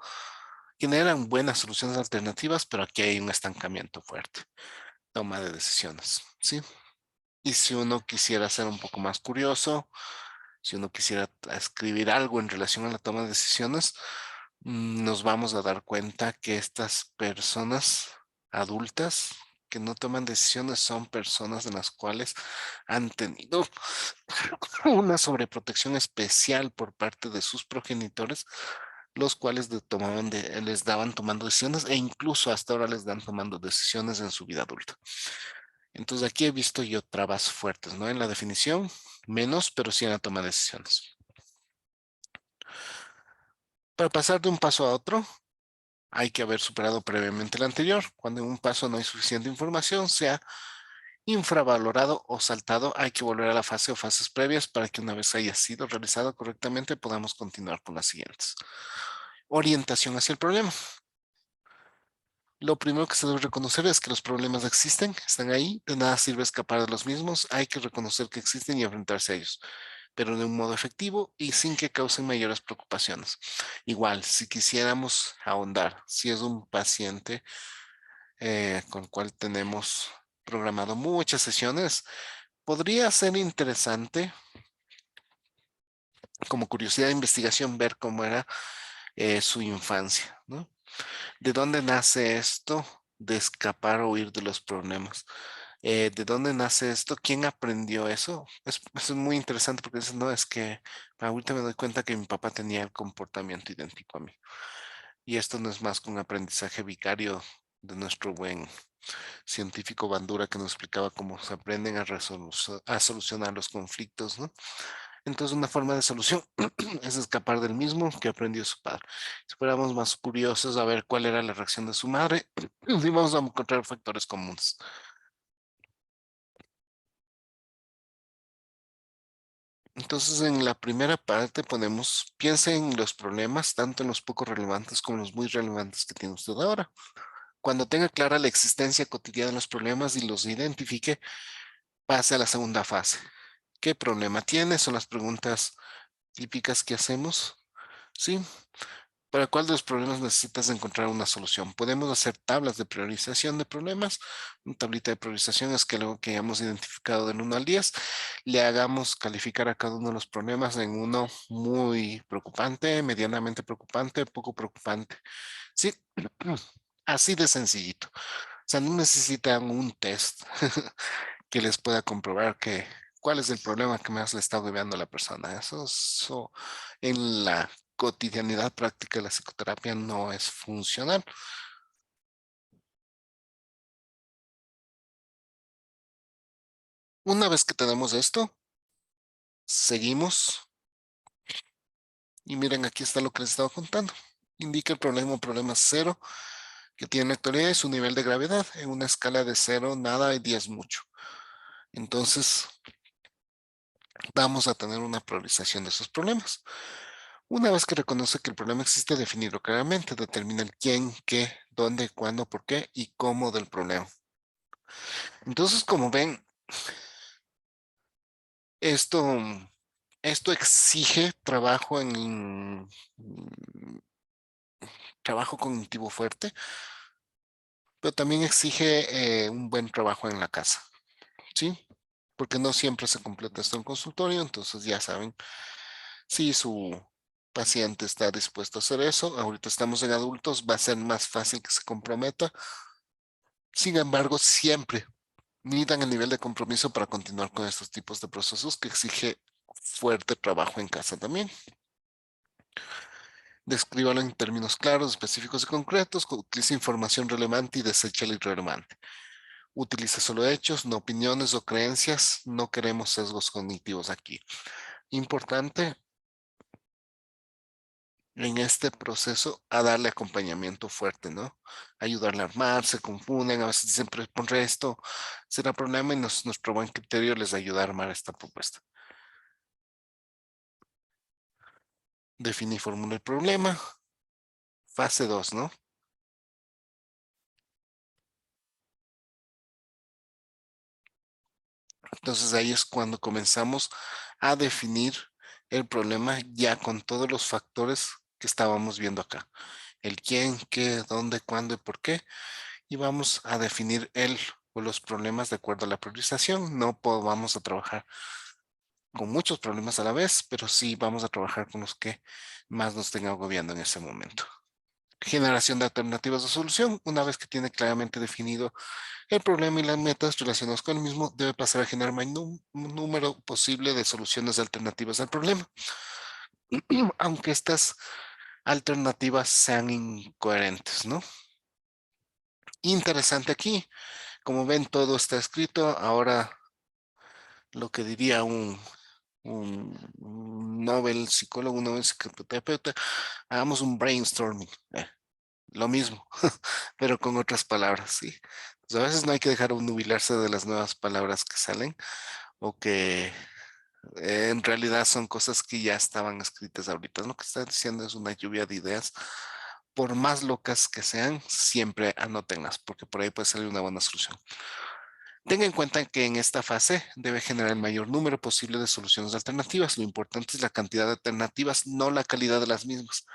Generan buenas soluciones alternativas, pero aquí hay un estancamiento fuerte. Toma de decisiones, ¿sí? Y si uno quisiera ser un poco más curioso, si uno quisiera escribir algo en relación a la toma de decisiones, nos vamos a dar cuenta que estas personas adultas que no toman decisiones son personas en las cuales han tenido una sobreprotección especial por parte de sus progenitores, los cuales les daban tomando decisiones e incluso hasta ahora les dan tomando decisiones en su vida adulta. Entonces aquí he visto yo trabas fuertes, ¿no? En la definición, menos, pero sí en la toma de decisiones. Para pasar de un paso a otro, hay que haber superado previamente el anterior. Cuando en un paso no hay suficiente información, sea infravalorado o saltado, hay que volver a la fase o fases previas para que una vez haya sido realizado correctamente, podamos continuar con las siguientes. Orientación hacia el problema. Lo primero que se debe reconocer es que los problemas existen, están ahí, de nada sirve escapar de los mismos, hay que reconocer que existen y enfrentarse a ellos, pero de un modo efectivo y sin que causen mayores preocupaciones. Igual, si quisiéramos ahondar, si es un paciente con el cual tenemos programado muchas sesiones, podría ser interesante, como curiosidad de investigación, ver cómo era su infancia, ¿no? ¿De dónde nace esto de escapar o huir de los problemas? ¿De dónde nace esto? ¿Quién aprendió eso? Es muy interesante porque dices, no, es que ahorita me doy cuenta que mi papá tenía el comportamiento idéntico a mí. Y esto no es más que un aprendizaje vicario de nuestro buen científico Bandura que nos explicaba cómo se aprenden a solucionar los conflictos, ¿no? Entonces, una forma de solución es escapar del mismo que aprendió su padre. Si fuéramos más curiosos a ver cuál era la reacción de su madre, sí vamos a encontrar factores comunes. Entonces, en la primera parte ponemos, piense en los problemas, tanto en los poco relevantes como en los muy relevantes que tiene usted ahora. Cuando tenga clara la existencia cotidiana de los problemas y los identifique, pase a la segunda fase. ¿Qué problema tiene? Son las preguntas típicas que hacemos. ¿Sí? ¿Para cuál de los problemas necesitas encontrar una solución? Podemos hacer tablas de priorización de problemas. Una tablita de priorización es que luego que hayamos identificado del 1 al 10, le hagamos calificar a cada uno de los problemas en uno muy preocupante, medianamente preocupante, poco preocupante. ¿Sí? Así de sencillito. O sea, no necesitan un test que les pueda comprobar cuál es el problema que más le está agobiando a la persona. Eso en la cotidianidad práctica de la psicoterapia no es funcional. Una vez que tenemos esto, seguimos y miren, aquí está lo que les estaba contando. Indica el problema 0 que tiene en la actualidad y su nivel de gravedad en una escala de 0, nada y 10 mucho. Entonces, vamos a tener una priorización de esos problemas. Una vez que reconoce que el problema existe, definirlo claramente, determina el quién, qué, dónde, cuándo, por qué y cómo del problema. Entonces, como ven, esto, esto exige trabajo cognitivo fuerte, pero también exige un buen trabajo en la casa, ¿sí? Porque no siempre se completa esto en consultorio, entonces ya saben, si su paciente está dispuesto a hacer eso, ahorita estamos en adultos, va a ser más fácil que se comprometa Sin embargo, siempre midan el nivel de compromiso para continuar con estos tipos de procesos que exige fuerte trabajo en casa también. Descríbalo en términos claros, específicos y concretos. Utilice información relevante y desecha la irrelevante. Utilice solo hechos, no opiniones o creencias. No queremos sesgos cognitivos aquí. Importante en este proceso a darle acompañamiento fuerte, ¿no? Ayudarle a armar, se confunden, a veces dicen, pero pondré esto, será problema y nuestro buen criterio les ayuda a armar esta propuesta. Define y formula el problema. Fase 2, ¿no? Entonces ahí es cuando comenzamos a definir el problema ya con todos los factores que estábamos viendo acá. El quién, qué, dónde, cuándo y por qué. Y vamos a definir el o los problemas de acuerdo a la priorización. No vamos a trabajar con muchos problemas a la vez, pero sí vamos a trabajar con los que más nos estén agobiando en ese momento. Generación de alternativas de solución. Una vez que tiene claramente definido el problema y las metas relacionadas con el mismo, debe pasar a generar un número posible de soluciones alternativas al problema, aunque estas alternativas sean incoherentes, ¿no? Interesante aquí, como ven, todo está escrito. Ahora, lo que diría un Nobel psicólogo, un Nobel psicoterapeuta, hagamos un brainstorming, lo mismo, pero con otras palabras, ¿sí? Pues a veces no hay que dejar nubilarse de las nuevas palabras que salen o que en realidad son cosas que ya estaban escritas ahorita. Lo que está diciendo es una lluvia de ideas. Por más locas que sean, siempre anótenlas, porque por ahí puede salir una buena solución. Tenga en cuenta que en esta fase debe generar el mayor número posible de soluciones alternativas. Lo importante es la cantidad de alternativas, no la calidad de las mismas.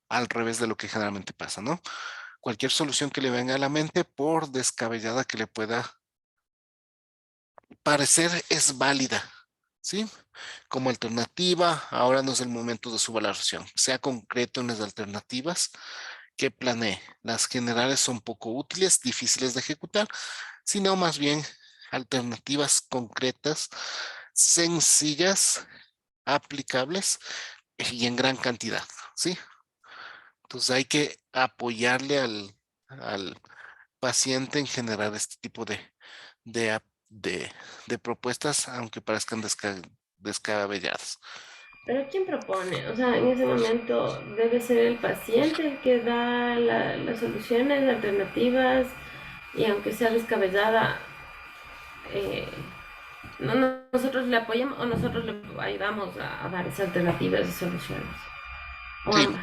Al revés de lo que generalmente pasa, ¿no? Cualquier solución que le venga a la mente, por descabellada que le pueda parecer, es válida, ¿sí? Como alternativa, ahora no es el momento de su valoración. Sea concreto en las alternativas que planee. Las generales son poco útiles, difíciles de ejecutar, sino más bien alternativas concretas, sencillas, aplicables y en gran cantidad, ¿sí? Entonces hay que apoyarle al paciente en generar este tipo de, de propuestas, aunque parezcan descabelladas. Pero ¿quién propone? O sea, en ese momento debe ser el paciente el que da las soluciones, las alternativas, y aunque sea descabellada, eh, nosotros le apoyamos o nosotros le ayudamos a dar esas alternativas y soluciones. O Sí, ambas.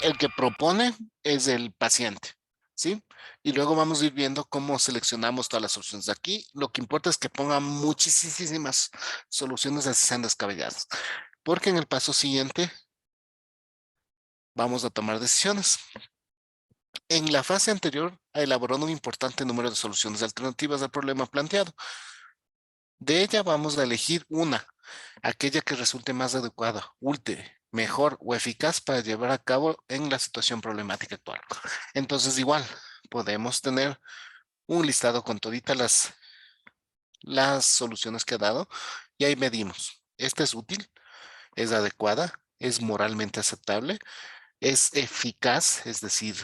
el que propone es el paciente, ¿sí? Y luego vamos a ir viendo cómo seleccionamos todas las soluciones. Aquí lo que importa es que pongan muchísimas soluciones así sean descabelladas, porque en el paso siguiente vamos a tomar decisiones. En la fase anterior, elaboró un importante número de soluciones alternativas al problema planteado. De ella vamos a elegir una, aquella que resulte más adecuada, útil, mejor o eficaz para llevar a cabo en la situación problemática actual. Entonces, igual, podemos tener un listado con toditas las soluciones que ha dado y ahí medimos. Esta es útil, es adecuada, es moralmente aceptable, es eficaz, es decir,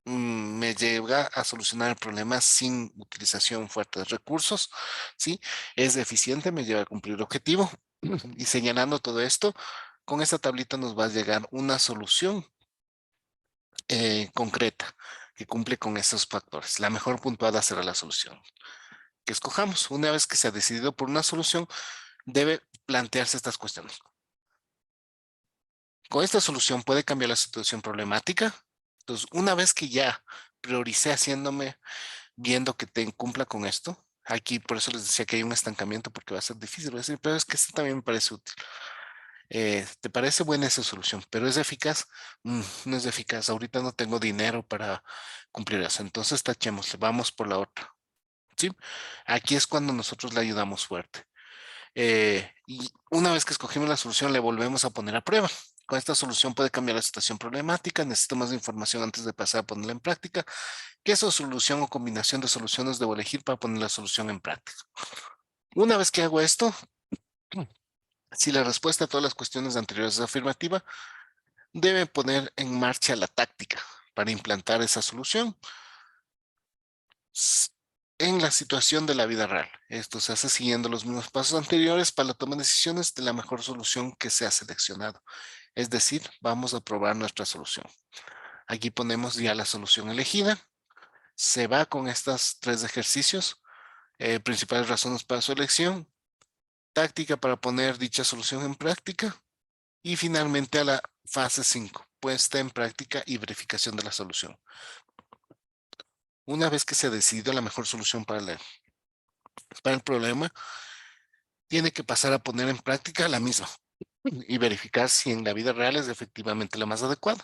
me llega a solucionar el problema sin utilización fuerte de recursos, ¿sí? Es eficiente, me lleva a cumplir el objetivo. Y señalando todo esto, con esta tablita nos va a llegar una solución concreta que cumple con estos factores. La mejor puntuada será la solución que escojamos. Una vez que se ha decidido por una solución, debe plantearse estas cuestiones. Con esta solución puede cambiar la situación problemática. Entonces, una vez que ya prioricé haciéndome, viendo que te cumpla con esto, aquí por eso les decía que hay un estancamiento porque va a ser difícil, voy a decir, pero es que esto también me parece útil. ¿Te parece buena esa solución? ¿Pero es eficaz? No es eficaz. Ahorita no tengo dinero para cumplir eso. Entonces tachemos, vamos por la otra. ¿Sí? Aquí es cuando nosotros le ayudamos fuerte. Y una vez que escogimos la solución, le volvemos a poner a prueba. Con esta solución puede cambiar la situación problemática. Necesito más información antes de pasar a ponerla en práctica. ¿Qué solución o combinación de soluciones debo elegir para poner la solución en práctica? Una vez que hago esto, si la respuesta a todas las cuestiones anteriores es afirmativa, debe poner en marcha la táctica para implantar esa solución en la situación de la vida real. Esto se hace siguiendo los mismos pasos anteriores para la toma de decisiones de la mejor solución que se ha seleccionado. Es decir, vamos a probar nuestra solución. Aquí ponemos ya la solución elegida. Se va con estos 3 ejercicios. Principales razones para su elección. Táctica para poner dicha solución en práctica. Y finalmente a la fase 5, puesta en práctica y verificación de la solución. Una vez que se ha decidido la mejor solución para el problema, tiene que pasar a poner en práctica la misma y verificar si en la vida real es efectivamente la más adecuada.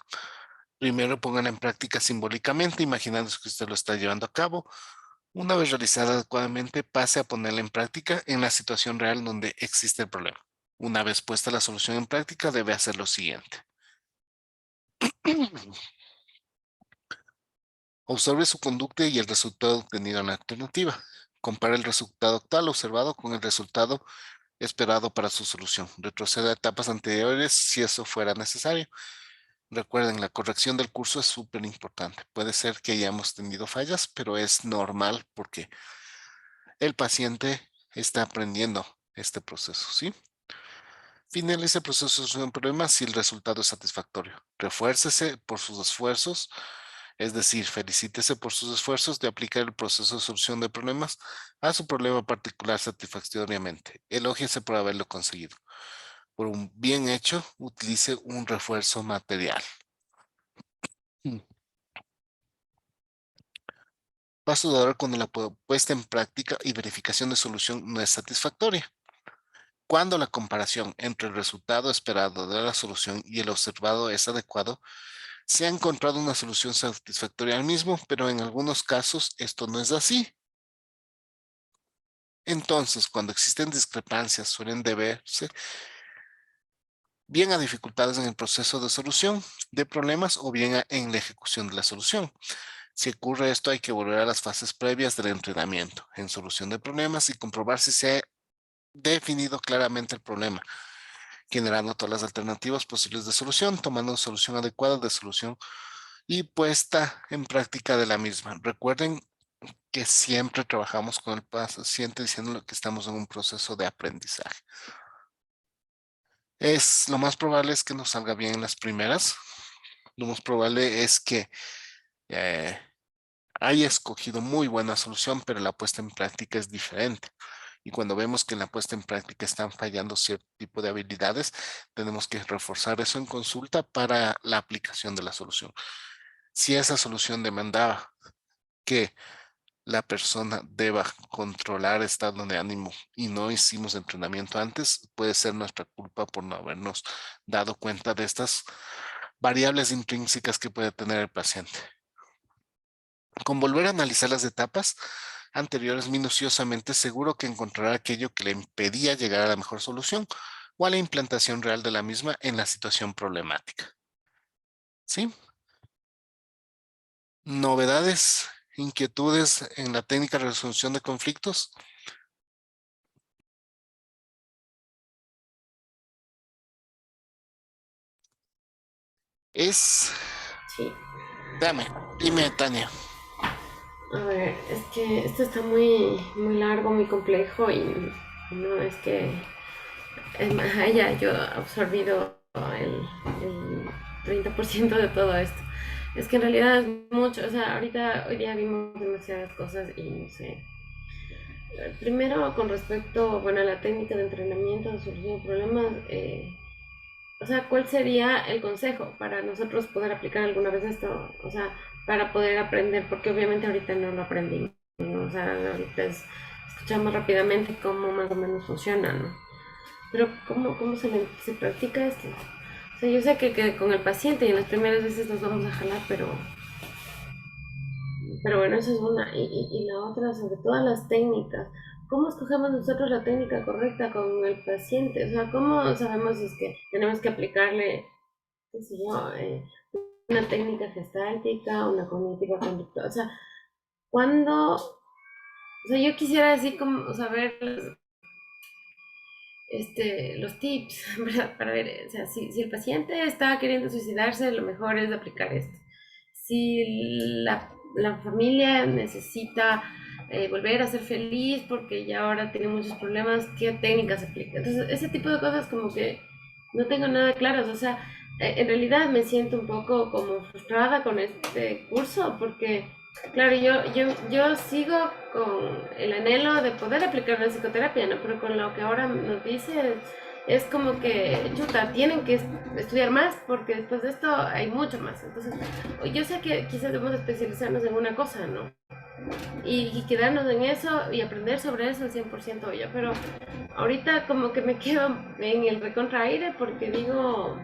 Primero póngala en práctica simbólicamente, imaginándose que usted lo está llevando a cabo. Una vez realizada adecuadamente, pase a ponerla en práctica en la situación real donde existe el problema. Una vez puesta la solución en práctica, debe hacer lo siguiente. Observe su conducta y el resultado obtenido en la alternativa. Compare el resultado actual observado con el resultado esperado para su solución. Retroceda a etapas anteriores si eso fuera necesario. Recuerden, la corrección del curso es súper importante. Puede ser que hayamos tenido fallas, pero es normal porque el paciente está aprendiendo este proceso, ¿sí? Finalice el proceso de solución de problemas si el resultado es satisfactorio. Refuércese por sus esfuerzos, es decir, felicítese por sus esfuerzos de aplicar el proceso de solución de problemas a su problema particular satisfactoriamente. Elógiese por haberlo conseguido. Por un bien hecho, utilice un refuerzo material. Paso de ahora cuando la puesta en práctica y verificación de solución no es satisfactoria. Cuando la comparación entre el resultado esperado de la solución y el observado es adecuado, se ha encontrado una solución satisfactoria al mismo, pero en algunos casos esto no es así. Entonces, cuando existen discrepancias, suelen deberse bien a dificultades en el proceso de solución de problemas o bien en la ejecución de la solución. Si ocurre esto, hay que volver a las fases previas del entrenamiento en solución de problemas y comprobar si se ha definido claramente el problema, generando todas las alternativas posibles de solución, tomando una solución adecuada de solución y puesta en práctica de la misma. Recuerden que siempre trabajamos con el paciente diciéndole que estamos en un proceso de aprendizaje. Lo más probable es que nos salga bien en las primeras. Lo más probable es que eh, haya escogido muy buena solución, pero la puesta en práctica es diferente. Y cuando vemos que en la puesta en práctica están fallando cierto tipo de habilidades, tenemos que reforzar eso en consulta para la aplicación de la solución. Si esa solución demandaba que la persona deba controlar estado de ánimo y no hicimos entrenamiento antes, puede ser nuestra culpa por no habernos dado cuenta de estas variables intrínsecas que puede tener el paciente. Con volver a analizar las etapas anteriores minuciosamente, seguro que encontrará aquello que le impedía llegar a la mejor solución o a la implantación real de la misma en la situación problemática. ¿Sí? Novedades, inquietudes en la técnica de resolución de conflictos. Sí. Dime, Tania. A ver, es que esto está muy largo, muy complejo y no es que haya yo absorbido el 30% de todo esto. Es que en realidad es mucho, o sea, hoy día vimos demasiadas cosas y no sé. Primero, con respecto, bueno, a la técnica de entrenamiento, de solución de problemas, o sea, ¿cuál sería el consejo para nosotros poder aplicar alguna vez esto? O sea, para poder aprender, porque obviamente ahorita no lo aprendimos, ¿no? O sea, ahorita escuchamos rápidamente cómo más o menos funciona, ¿no? Pero ¿cómo se practica esto? O sea, yo sé que con el paciente y en las primeras veces nos vamos a jalar, pero bueno, eso es una. Y la otra, sobre todas las técnicas. ¿Cómo escogemos nosotros la técnica correcta con el paciente? O sea, ¿cómo sabemos si es que tenemos que aplicarle qué sé yo, una técnica gestáltica, una cognitiva conductual. O sea, cuando, o sea, yo quisiera así como saber los tips, ¿verdad? Para ver, o sea, si el paciente está queriendo suicidarse, lo mejor es aplicar esto. Si la familia necesita volver a ser feliz porque ya ahora tiene muchos problemas, ¿qué técnicas aplica? Entonces, ese tipo de cosas como que no tengo nada claras. O sea, en realidad me siento un poco como frustrada con este curso porque, claro, yo sigo con el anhelo de poder aplicar la psicoterapia, ¿no? Pero con lo que ahora nos dice es como que, chuta, tienen que estudiar más porque después de esto hay mucho más. Entonces, yo sé que quizás debemos especializarnos en una cosa, ¿no? Y quedarnos en eso y aprender sobre eso al 100% yo, pero ahorita como que me quedo en el recontra aire porque digo,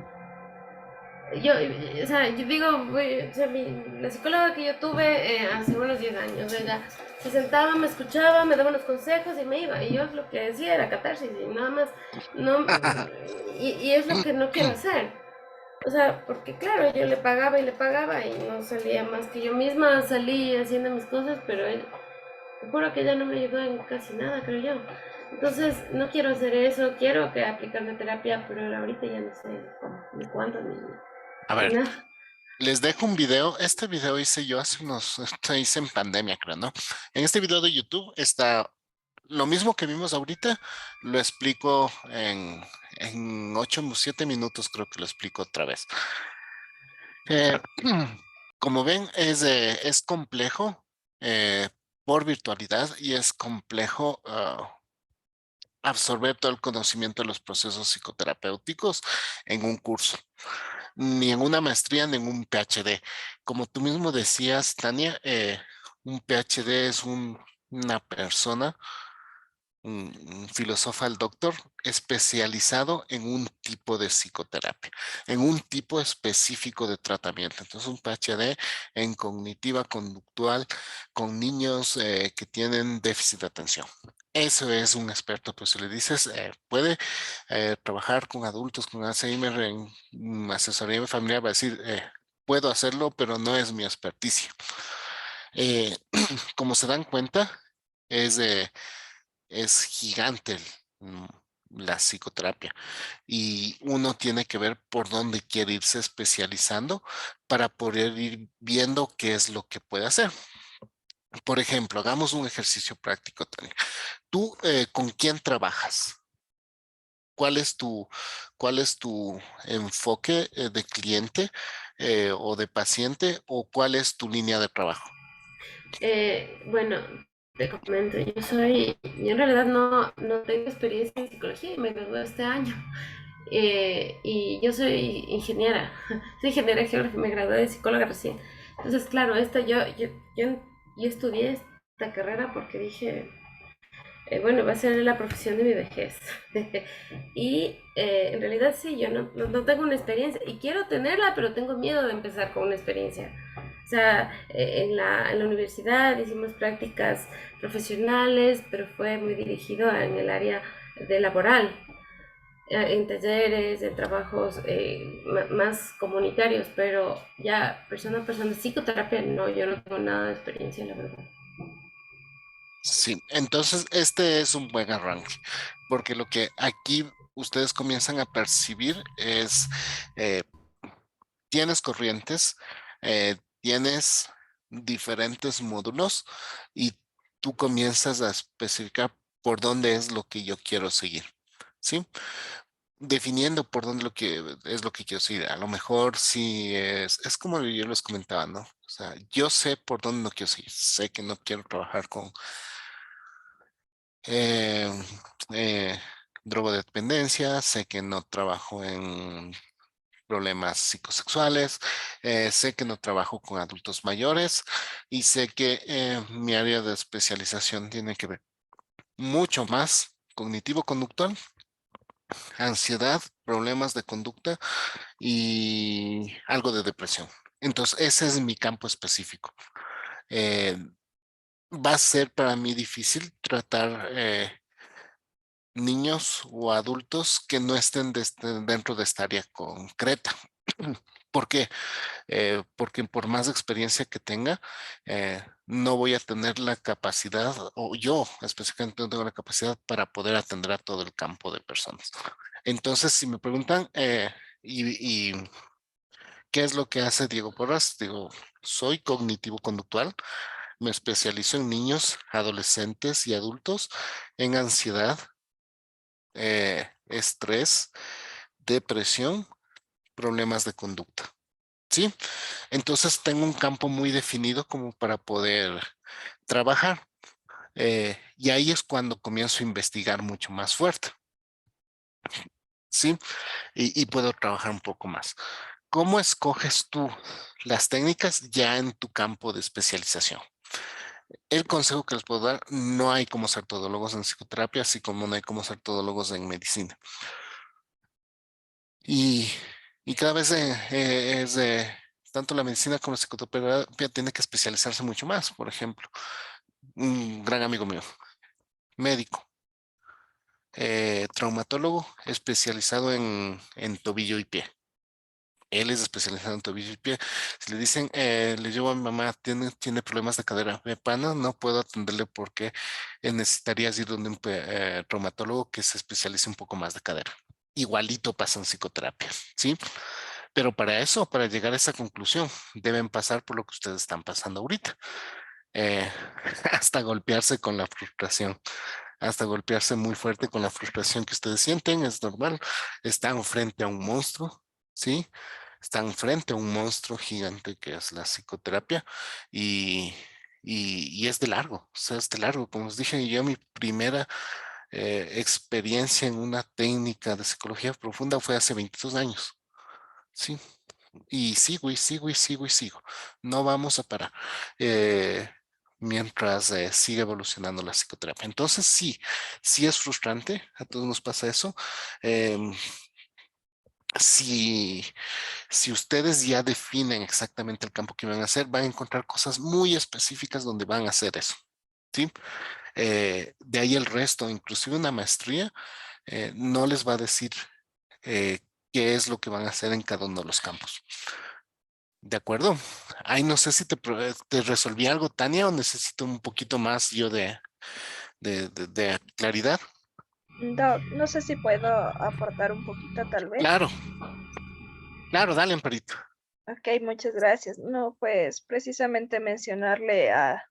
o sea, yo digo, o sea, la psicóloga que yo tuve hace unos 10 años, ella se sentaba, me escuchaba, me daba unos consejos y me iba, y yo lo que decía era catarsis y nada más, no, y es lo que no quiero hacer. O sea, porque claro, yo le pagaba y le pagaba y no salía más que yo misma salí haciendo mis cosas, pero él, te juro que ella no me ayudó en casi nada, creo yo. Entonces, no quiero hacer eso, quiero que aplicar la terapia, pero ahorita ya no sé cómo, ni cuándo, A ni ver, nada. les dejo un video. Este video hice yo hace unos, esto hice en pandemia, creo, ¿no? En este video de YouTube está lo mismo que vimos ahorita, lo explico en 8 o 7 minutos, creo que lo explico otra vez. Eh, como ven, es complejo por virtualidad y es complejo absorber todo el conocimiento de los procesos psicoterapéuticos en un curso, ni en una maestría, ni en un PhD. Como tú mismo decías, Tania, un PhD es una persona, un filósofo al doctor especializado en un tipo de psicoterapia, en un tipo específico de tratamiento. Entonces, un PhD en cognitiva conductual con niños que tienen déficit de atención. Eso es un experto, pues si le dices, puede trabajar con adultos con Alzheimer en asesoría familiar, va a decir, puedo hacerlo, pero no es mi experticia. Eh, como se dan cuenta, es de es gigante mm, la psicoterapia y uno tiene que ver por dónde quiere irse especializando para poder ir viendo qué es lo que puede hacer. Por ejemplo, hagamos un ejercicio práctico, Tania. ¿Tú con quién trabajas? ¿Cuál es cuál es tu enfoque de cliente o de paciente o cuál es tu línea de trabajo? Bueno, te comento, yo en realidad no tengo experiencia en psicología y me gradué este año. Y yo soy ingeniera, soy ingeniera geógrafa, me gradué de psicóloga recién. Entonces, claro, yo estudié esta carrera porque dije, bueno, va a ser la profesión de mi vejez. Y en realidad sí, yo no tengo una experiencia y quiero tenerla, pero tengo miedo de empezar con una experiencia. O sea, en la universidad hicimos prácticas profesionales, pero fue muy dirigido en el área de laboral, en talleres, en trabajos más comunitarios, pero ya persona a persona, psicoterapia, no, yo no tengo nada de experiencia, la verdad. Sí, entonces este es un buen arranque, porque lo que aquí ustedes comienzan a percibir es, eh, tienes corrientes, tienes diferentes módulos y tú comienzas a especificar por dónde es lo que yo quiero seguir, ¿sí? Definiendo por dónde lo que es lo que quiero seguir. A lo mejor sí es como yo les comentaba, ¿no? O sea, yo sé por dónde no quiero seguir, sé que no quiero trabajar con eh, eh, drogodependencia, sé que no trabajo en problemas psicosexuales, sé que no trabajo con adultos mayores y sé que mi área de especialización tiene que ver mucho más cognitivo-conductual, ansiedad, problemas de conducta y algo de depresión. Entonces, ese es mi campo específico. Eh, Va a ser para mí difícil tratar niños o adultos que no estén dentro de esta área concreta. ¿Por qué? Porque por más experiencia que tenga, no voy a tener la capacidad, o yo específicamente no tengo la capacidad para poder atender a todo el campo de personas. Entonces, si me preguntan, y ¿qué es lo que hace Diego Porras? Digo, soy cognitivo-conductual, me especializo en niños, adolescentes y adultos en ansiedad, estrés, depresión, problemas de conducta. ¿Sí? Entonces tengo un campo muy definido como para poder trabajar. Y ahí es cuando comienzo a investigar mucho más fuerte. ¿Sí? Y puedo trabajar un poco más. ¿Cómo escoges tú las técnicas ya en tu campo de especialización? El consejo que les puedo dar, no hay como ser todólogos en psicoterapia, así como no hay como ser todólogos en medicina. Y, y cada vez tanto la medicina como la psicoterapia tiene que especializarse mucho más. Por ejemplo, un gran amigo mío, médico, traumatólogo especializado en tobillo y pie. Él es especializado en tobillo y pie. Si le dicen, le llevo a mi mamá, tiene problemas de cadera, de pana, no puedo atenderle porque necesitarías ir donde un traumatólogo que se especialice un poco más de cadera. Igualito pasa en psicoterapia, ¿sí? Pero para eso, para llegar a esa conclusión, deben pasar por lo que ustedes están pasando ahorita. Eh, hasta golpearse con la frustración, hasta golpearse muy fuerte con la frustración que ustedes sienten, es normal. Están frente a un monstruo, ¿sí? Están frente a un monstruo gigante que es la psicoterapia y, y es de largo, o sea, es de largo. Como os dije, yo mi primera experiencia en una técnica de psicología profunda fue hace 22 años, ¿sí? Y sigo y sigo y sigo y sigo. No vamos a parar. eh, Mientras sigue evolucionando la psicoterapia. Entonces sí, sí es frustrante, a todos nos pasa eso. Em, si, si ustedes ya definen exactamente el campo que van a hacer, van a encontrar cosas muy específicas donde van a hacer eso. ¿Sí? De ahí el resto, inclusive una maestría, no les va a decir eh, qué es lo que van a hacer en cada uno de los campos. ¿De acuerdo? Ay, no sé si te resolví algo, Tania, o necesito un poquito más yo de claridad. Doc, no sé si puedo aportar un poquito tal vez. Claro, claro, dale, Amparito. Ok, muchas gracias. No, pues precisamente mencionarle a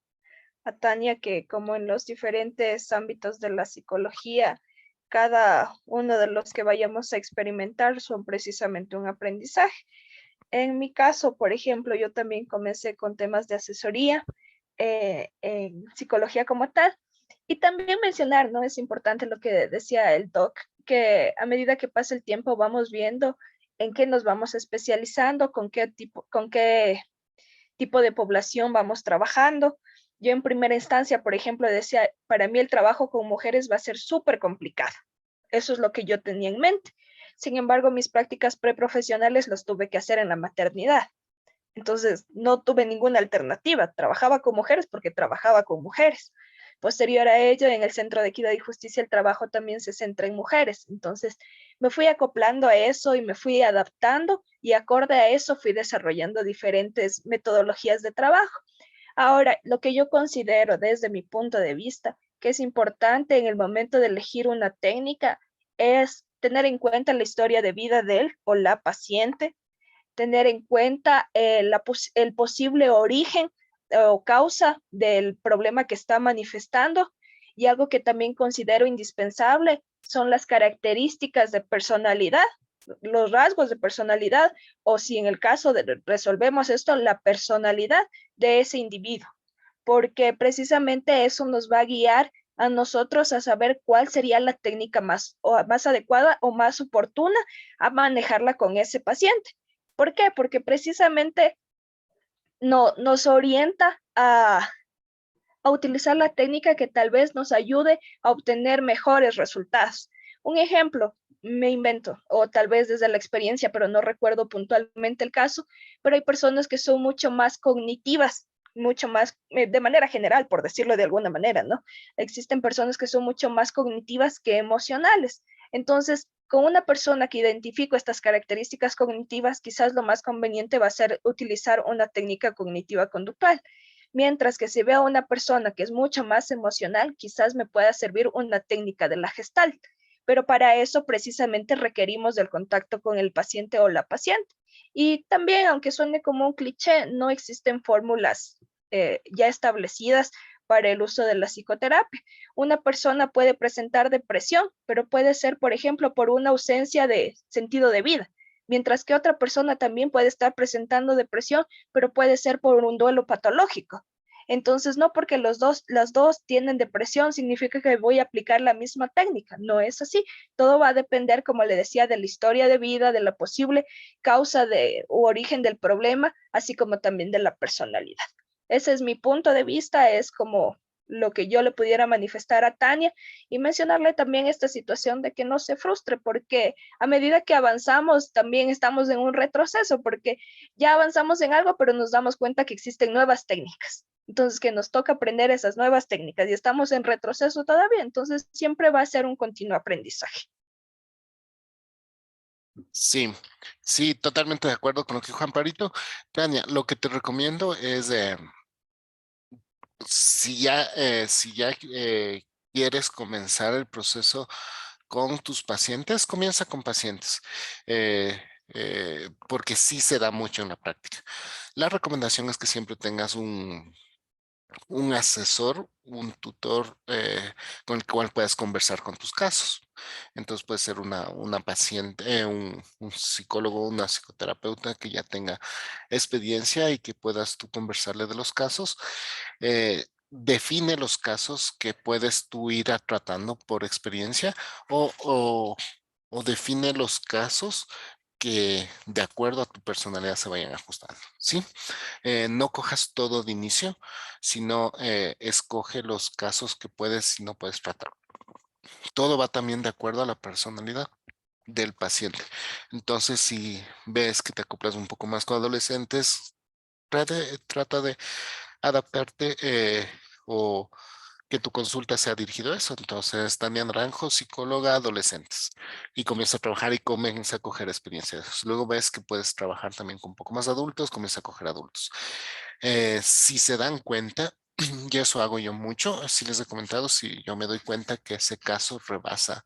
Tania que como en los diferentes ámbitos de la psicología, cada uno de los que vayamos a experimentar son precisamente un aprendizaje. En mi caso, por ejemplo, yo también comencé con temas de asesoría en psicología como tal. Y también mencionar, ¿no? Es importante lo que decía el doc, que a medida que pasa el tiempo vamos viendo en qué nos vamos especializando, con qué tipo de población vamos trabajando. Yo en primera instancia, por ejemplo, decía, para mí el trabajo con mujeres va a ser súper complicado. Eso es lo que yo tenía en mente. Sin embargo, mis prácticas preprofesionales las tuve que hacer en la maternidad. Entonces, no tuve ninguna alternativa. Trabajaba con mujeres porque trabajaba con mujeres. Posterior a ello, en el Centro de Equidad y Justicia, el trabajo también se centra en mujeres. Entonces, me fui acoplando a eso y me fui adaptando y acorde a eso fui desarrollando diferentes metodologías de trabajo. Ahora, lo que yo considero desde mi punto de vista que es importante en el momento de elegir una técnica es tener en cuenta la historia de vida de él o la paciente, tener en cuenta el posible origen o causa del problema que está manifestando y algo que también considero indispensable son las características de personalidad, los rasgos de personalidad o si en el caso de resolvemos esto, la personalidad de ese individuo, porque precisamente eso nos va a guiar a nosotros a saber cuál sería la técnica más adecuada o más oportuna a manejarla con ese paciente. ¿Por qué? Porque precisamente nos orienta a utilizar la técnica que tal vez nos ayude a obtener mejores resultados. Un ejemplo, me invento, o tal vez desde la experiencia, pero no recuerdo puntualmente el caso, pero hay personas que son mucho más cognitivas, mucho más, de manera general, por decirlo de alguna manera, ¿no? Existen personas que son mucho más cognitivas que emocionales. Entonces, Con una persona que identifico estas características cognitivas, quizás lo más conveniente va a ser utilizar una técnica cognitiva conductual. Mientras que si veo a una persona que es mucho más emocional, quizás me pueda servir una técnica de la Gestalt. Pero para eso precisamente requerimos del contacto con el paciente o la paciente. Y también, aunque suene como un cliché, no existen fórmulas ya establecidas para el uso de la psicoterapia. Una persona puede presentar depresión, pero puede ser, por ejemplo, por una ausencia de sentido de vida, mientras que otra persona también puede estar presentando depresión, pero puede ser por un duelo patológico. Entonces, no porque las dos tienen depresión significa que voy a aplicar la misma técnica. No es así. Todo va a depender, como le decía, de la historia de vida, de la posible causa u origen del problema, así como también de la personalidad. Ese es mi punto de vista, es como lo que yo le pudiera manifestar a Tania y mencionarle también esta situación de que no se frustre, porque a medida que avanzamos también estamos en un retroceso, porque ya avanzamos en algo, pero nos damos cuenta que existen nuevas técnicas. Entonces, que nos toca aprender esas nuevas técnicas y estamos en retroceso todavía, entonces siempre va a ser un continuo aprendizaje. Sí, sí, totalmente de acuerdo con lo que dijo Amparito. Tania, lo que te recomiendo es, si ya quieres comenzar el proceso con tus pacientes, comienza con pacientes, porque sí se da mucho en la práctica. La recomendación es que siempre tengas un asesor, un tutor con el cual puedas conversar con tus casos. Entonces puede ser una paciente, un psicólogo, una psicoterapeuta que ya tenga experiencia y que puedas tú conversarle de los casos. Define los casos que puedes tú ir tratando por experiencia o define los casos que de acuerdo a tu personalidad se vayan ajustando, ¿sí? No cojas todo de inicio, sino escoge los casos que puedes y no puedes tratar. Todo va también de acuerdo a la personalidad del paciente. Entonces, si ves que te acoplas un poco más con adolescentes, trata de adaptarte o que tu consulta sea dirigido a eso. Entonces, Tania Naranjo, psicóloga adolescentes, y comienza a trabajar y comienza a coger experiencias. Luego ves que puedes trabajar también con un poco más adultos, comienza a coger adultos. Si se dan cuenta, y eso hago yo mucho, si les he comentado, si yo me doy cuenta que ese caso rebasa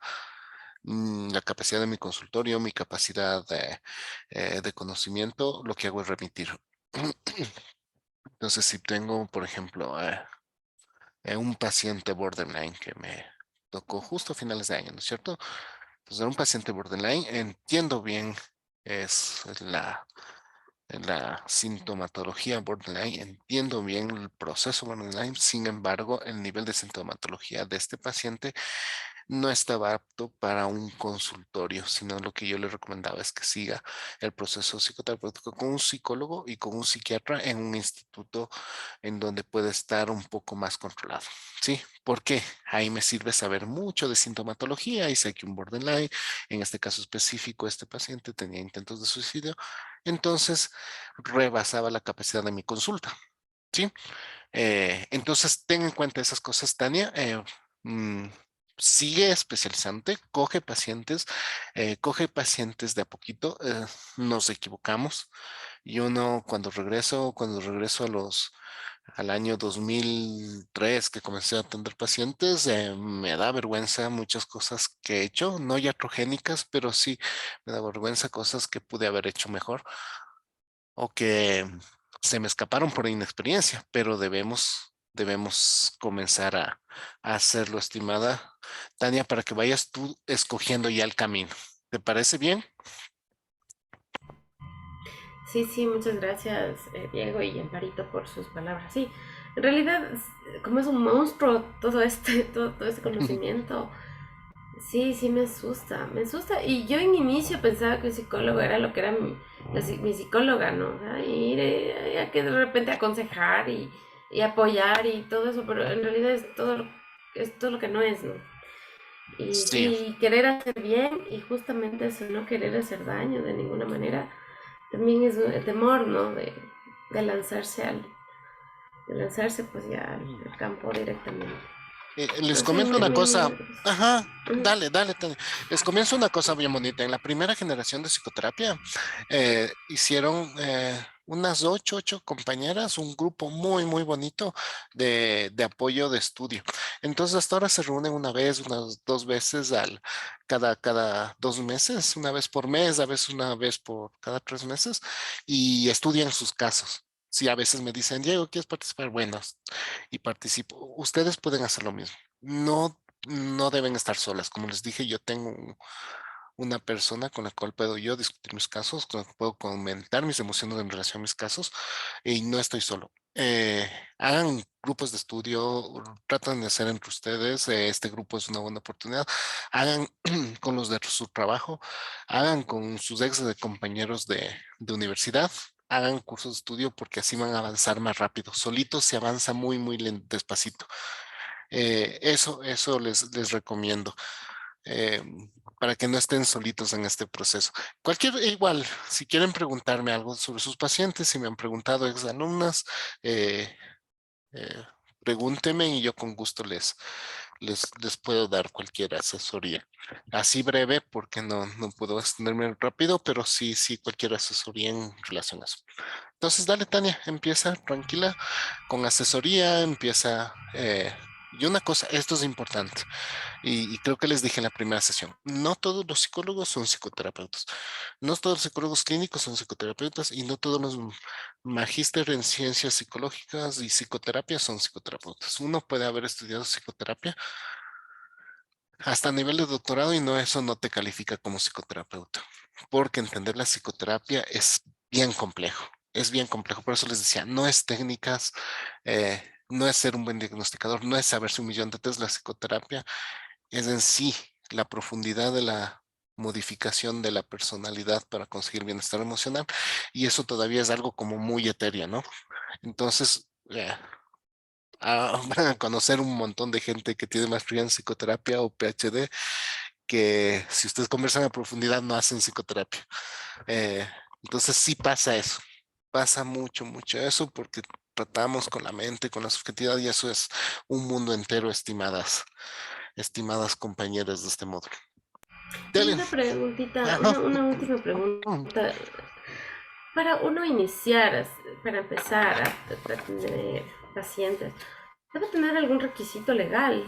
la capacidad de mi consultorio, mi capacidad de conocimiento, lo que hago es remitir. Entonces, si tengo, por ejemplo, un paciente borderline que me tocó justo a finales de año, ¿no es cierto? Entonces, un paciente borderline, entiendo bien es la sintomatología borderline, entiendo bien el proceso borderline, sin embargo, el nivel de sintomatología de este paciente no estaba apto para un consultorio, sino lo que yo le recomendaba es que siga el proceso psicoterapéutico con un psicólogo y con un psiquiatra en un instituto en donde puede estar un poco más controlado. ¿Sí? Porque ahí me sirve saber mucho de sintomatología y sé que un borderline, en este caso específico, este paciente tenía intentos de suicidio, entonces rebasaba la capacidad de mi consulta. ¿Sí? Entonces, ten en cuenta esas cosas, Tania. Mm, Sigue especializante, coge pacientes de a poquito. Nos equivocamos. Yo no, cuando regreso al año 2003 que comencé a atender pacientes, me da vergüenza muchas cosas que he hecho, no iatrogénicas, pero sí me da vergüenza cosas que pude haber hecho mejor o que se me escaparon por inexperiencia, pero debemos comenzar a hacerlo, estimada Tania, para que vayas tú escogiendo ya el camino. ¿Te parece bien? Sí, sí, muchas gracias, Diego y Amparito, por sus palabras. Sí, en realidad, como es un monstruo todo este conocimiento, sí, sí me asusta, me asusta. Y yo en inicio pensaba que el psicólogo era lo que era mi psicóloga, ¿no? O sea, ir a que de repente aconsejar y apoyar y todo eso, pero en realidad es todo lo que no es, ¿no? Y Sí, sí, querer hacer bien y justamente eso, no querer hacer daño de ninguna manera, también es el temor, ¿no? De lanzarse de lanzarse pues ya al campo directamente. Les Así comento una cosa. Ajá, ujú. dale, dale, Tania. Les comienzo una cosa bien bonita. En la primera generación de psicoterapia hicieron unas ocho compañeras, un grupo muy, muy bonito de apoyo de estudio. Entonces, hasta ahora se reúnen una vez, unas 2 veces cada 2 meses, una vez por mes, a veces una vez por cada 3 meses, y estudian sus casos. Sí, a veces me dicen, Diego, ¿quieres participar? Bueno, y participo. Ustedes pueden hacer lo mismo. No, no deben estar solas. Como les dije, yo tengo una persona con la cual puedo yo discutir mis casos, con la que puedo comentar mis emociones en relación a mis casos y no estoy solo. Hagan grupos de estudio, tratan de hacer entre ustedes, este grupo es una buena oportunidad, hagan con los de su trabajo, hagan con sus ex de compañeros de universidad, hagan cursos de estudio porque así van a avanzar más rápido. Solitos se avanza muy, muy despacito. Eso les recomiendo eh, para que no estén solitos en este proceso. Igual, si quieren preguntarme algo sobre sus pacientes, si me han preguntado exalumnas, eh, eh, pregúntenme y yo con gusto les puedo dar cualquier asesoría. Así breve, porque no puedo extenderme rápido, pero sí, cualquier asesoría en relación a eso. Entonces, dale, Tania, empieza tranquila con asesoría, empieza. Y una cosa, esto es importante, y creo que les dije en la primera sesión, no todos los psicólogos son psicoterapeutas, no todos los psicólogos clínicos son psicoterapeutas y no todos los magíster en ciencias psicológicas y psicoterapia son psicoterapeutas. Uno puede haber estudiado psicoterapia hasta nivel de doctorado y eso no te califica como psicoterapeuta, porque entender la psicoterapia es bien complejo. Es bien complejo, por eso les decía, no es técnicas, no es ser un buen diagnosticador, no es saberse un millón de test. La psicoterapia es en sí la profundidad de la modificación de la personalidad para conseguir bienestar emocional, y eso todavía es algo como muy etéreo, ¿no? Entonces, van a conocer un montón de gente que tiene maestría en psicoterapia o PhD, que si ustedes conversan a profundidad no hacen psicoterapia. Eh, entonces sí pasa eso, pasa mucho, mucho eso, porque tratamos con la mente, con la subjetividad, y eso es un mundo entero, estimadas compañeras de este módulo. Y Dele. una preguntita, Ajá. una última pregunta. Para uno iniciar, para empezar a tener pacientes, ¿debe tener algún requisito legal?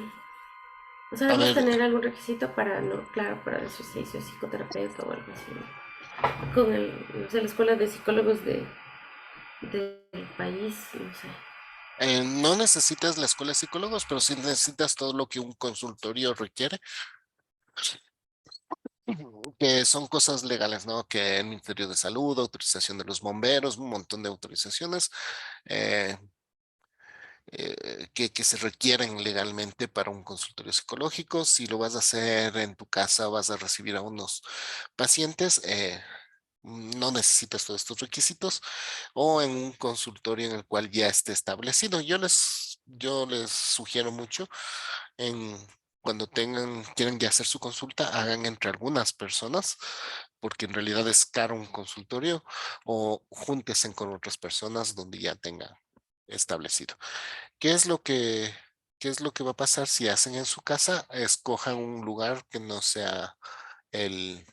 O sea, A ¿debes ver, tener algún requisito para, no, claro, para decir si soy psicoterapeuta o algo así? Con no sé, la escuela de psicólogos del país, no sé. no necesitas la escuela de psicólogos, pero sí necesitas todo lo que un consultorio requiere, que son cosas legales, ¿no? Que el Ministerio de Salud, autorización de los bomberos, un montón de autorizaciones eh, que se requieren legalmente para un consultorio psicológico. Si lo vas a hacer en tu casa, vas a recibir a unos pacientes. No necesitas todos estos requisitos, o en un consultorio en el cual ya esté establecido. Yo les sugiero mucho en cuando quieren ya hacer su consulta, hagan entre algunas personas, porque en realidad es caro un consultorio, o júntense con otras personas donde ya tengan establecido. ¿Qué es lo que, qué es lo que va a pasar si hacen en su casa? Escojan un lugar que no sea el,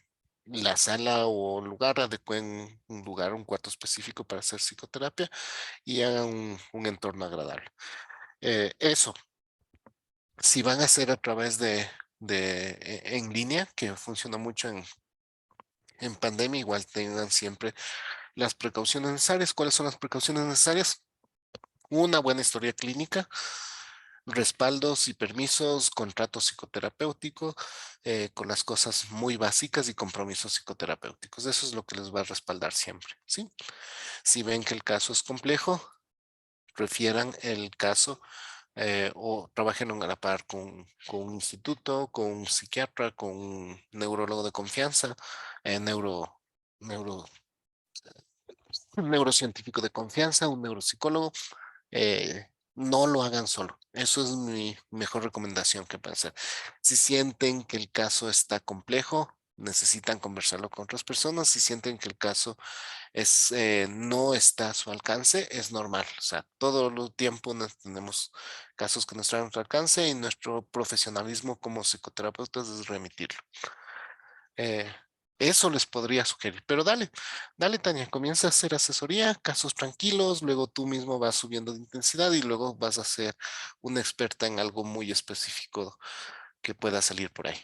la sala o lugar, adecuen un lugar, un cuarto específico para hacer psicoterapia y hagan un entorno agradable. Eso, si van a hacer a través en línea, que funciona mucho en pandemia, igual tengan siempre las precauciones necesarias. ¿Cuáles son las precauciones necesarias? Una buena historia clínica, respaldos y permisos, contrato psicoterapéutico, con las cosas muy básicas y compromisos psicoterapéuticos. Eso es lo que les va a respaldar siempre, ¿sí? Si ven que el caso es complejo, refieran el caso o trabajen a la par con un instituto, con un psiquiatra, con un neurólogo de confianza, eh, neuro, neuro, un neurocientífico de confianza, un neuropsicólogo. No lo hagan solo. Eso es mi mejor recomendación que pueden hacer. Si sienten que el caso está complejo, necesitan conversarlo con otras personas y sienten que el caso no está a su alcance, es normal. O sea, todo el tiempo tenemos casos que no están a nuestro alcance y nuestro profesionalismo como psicoterapeutas es remitirlo. Eh, Eso les podría sugerir, pero dale Tania, comienza a hacer asesoría, casos tranquilos, luego tú mismo vas subiendo de intensidad y luego vas a ser una experta en algo muy específico que pueda salir por ahí.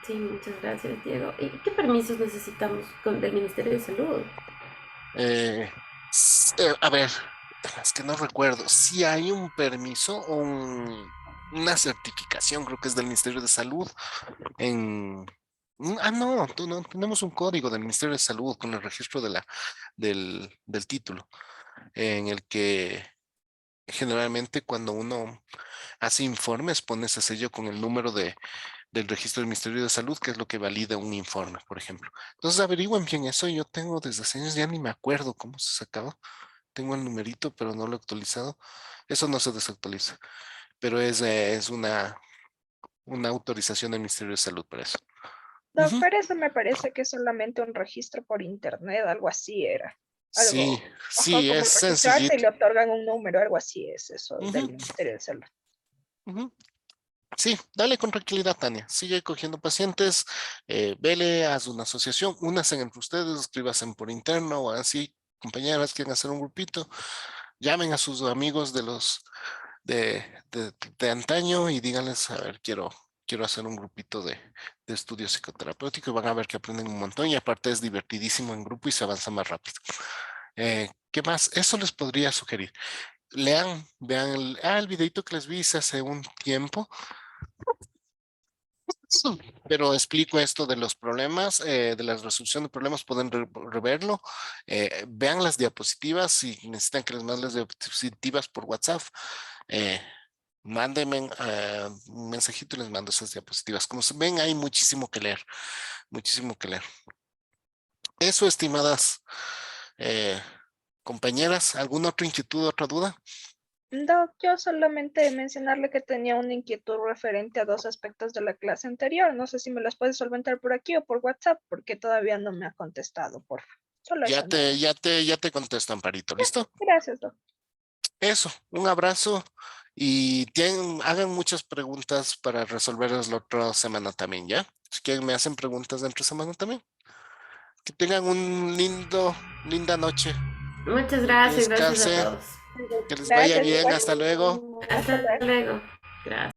Sí, muchas gracias, Diego. ¿Y qué permisos necesitamos del Ministerio de Salud? Eh, a ver, es que no recuerdo si hay un permiso o una certificación, creo que es del Ministerio de Salud en... no, no, tenemos un código del Ministerio de Salud con el registro del título, en el que generalmente cuando uno hace informes pone ese sello con el número del registro del Ministerio de Salud, que es lo que valida un informe, por ejemplo. Entonces averigüen bien eso, yo tengo desde hace años, ya ni me acuerdo cómo se sacaba. Tengo el numerito, pero no lo he actualizado. Eso no se desactualiza, pero es una autorización del Ministerio de Salud para eso. No, Ujú. pero eso me parece que es solamente un registro por internet, algo así era. Sí, Algo, ojo, sí, como es registrarte y sencillito. le otorgan un número, algo así es eso del Ujú, Ministerio de Salud. ujú. Sí, dale con tranquilidad, Tania. Sigue cogiendo pacientes, vele, haz una asociación, únanse entre ustedes, escríbanse por interno o así, compañeras, quieren hacer un grupito, llamen a sus amigos de, de antaño y díganles, a ver, quiero hacer un grupito de estudio psicoterapéutico y van a ver que aprenden un montón y aparte es divertidísimo en grupo y se avanza más rápido. ¿Qué más? Eso les podría sugerir. Lean, vean el videito que les vi hace un tiempo. Sí, pero explico esto de los problemas, de la resolución de problemas, pueden reverlo. Vean las diapositivas, si necesitan que les mande las diapositivas por WhatsApp, eh, mándenme un mensajito y les mando esas diapositivas. Como se ven, hay muchísimo que leer, muchísimo que leer. Eso, estimadas eh, compañeras, ¿alguna otra inquietud, otra duda? No, yo solamente mencionarle que tenía una inquietud referente a dos aspectos de la clase anterior. No sé si me las puedes solventar por aquí o por WhatsApp, porque todavía no me ha contestado, por favor. Solo Ya eso nada te, más. ya te contesto, Amparito, ¿listo? Gracias, doctor. Eso, un abrazo y hagan muchas preguntas para resolverlas la otra semana también, ¿ya? Si quieren me hacen preguntas dentro de semana también. Que tengan linda noche, Muchas que gracias, gracias a descansen, todos. que les vaya Gracias, bien, igual. hasta luego. Hasta Hasta luego. luego. Gracias.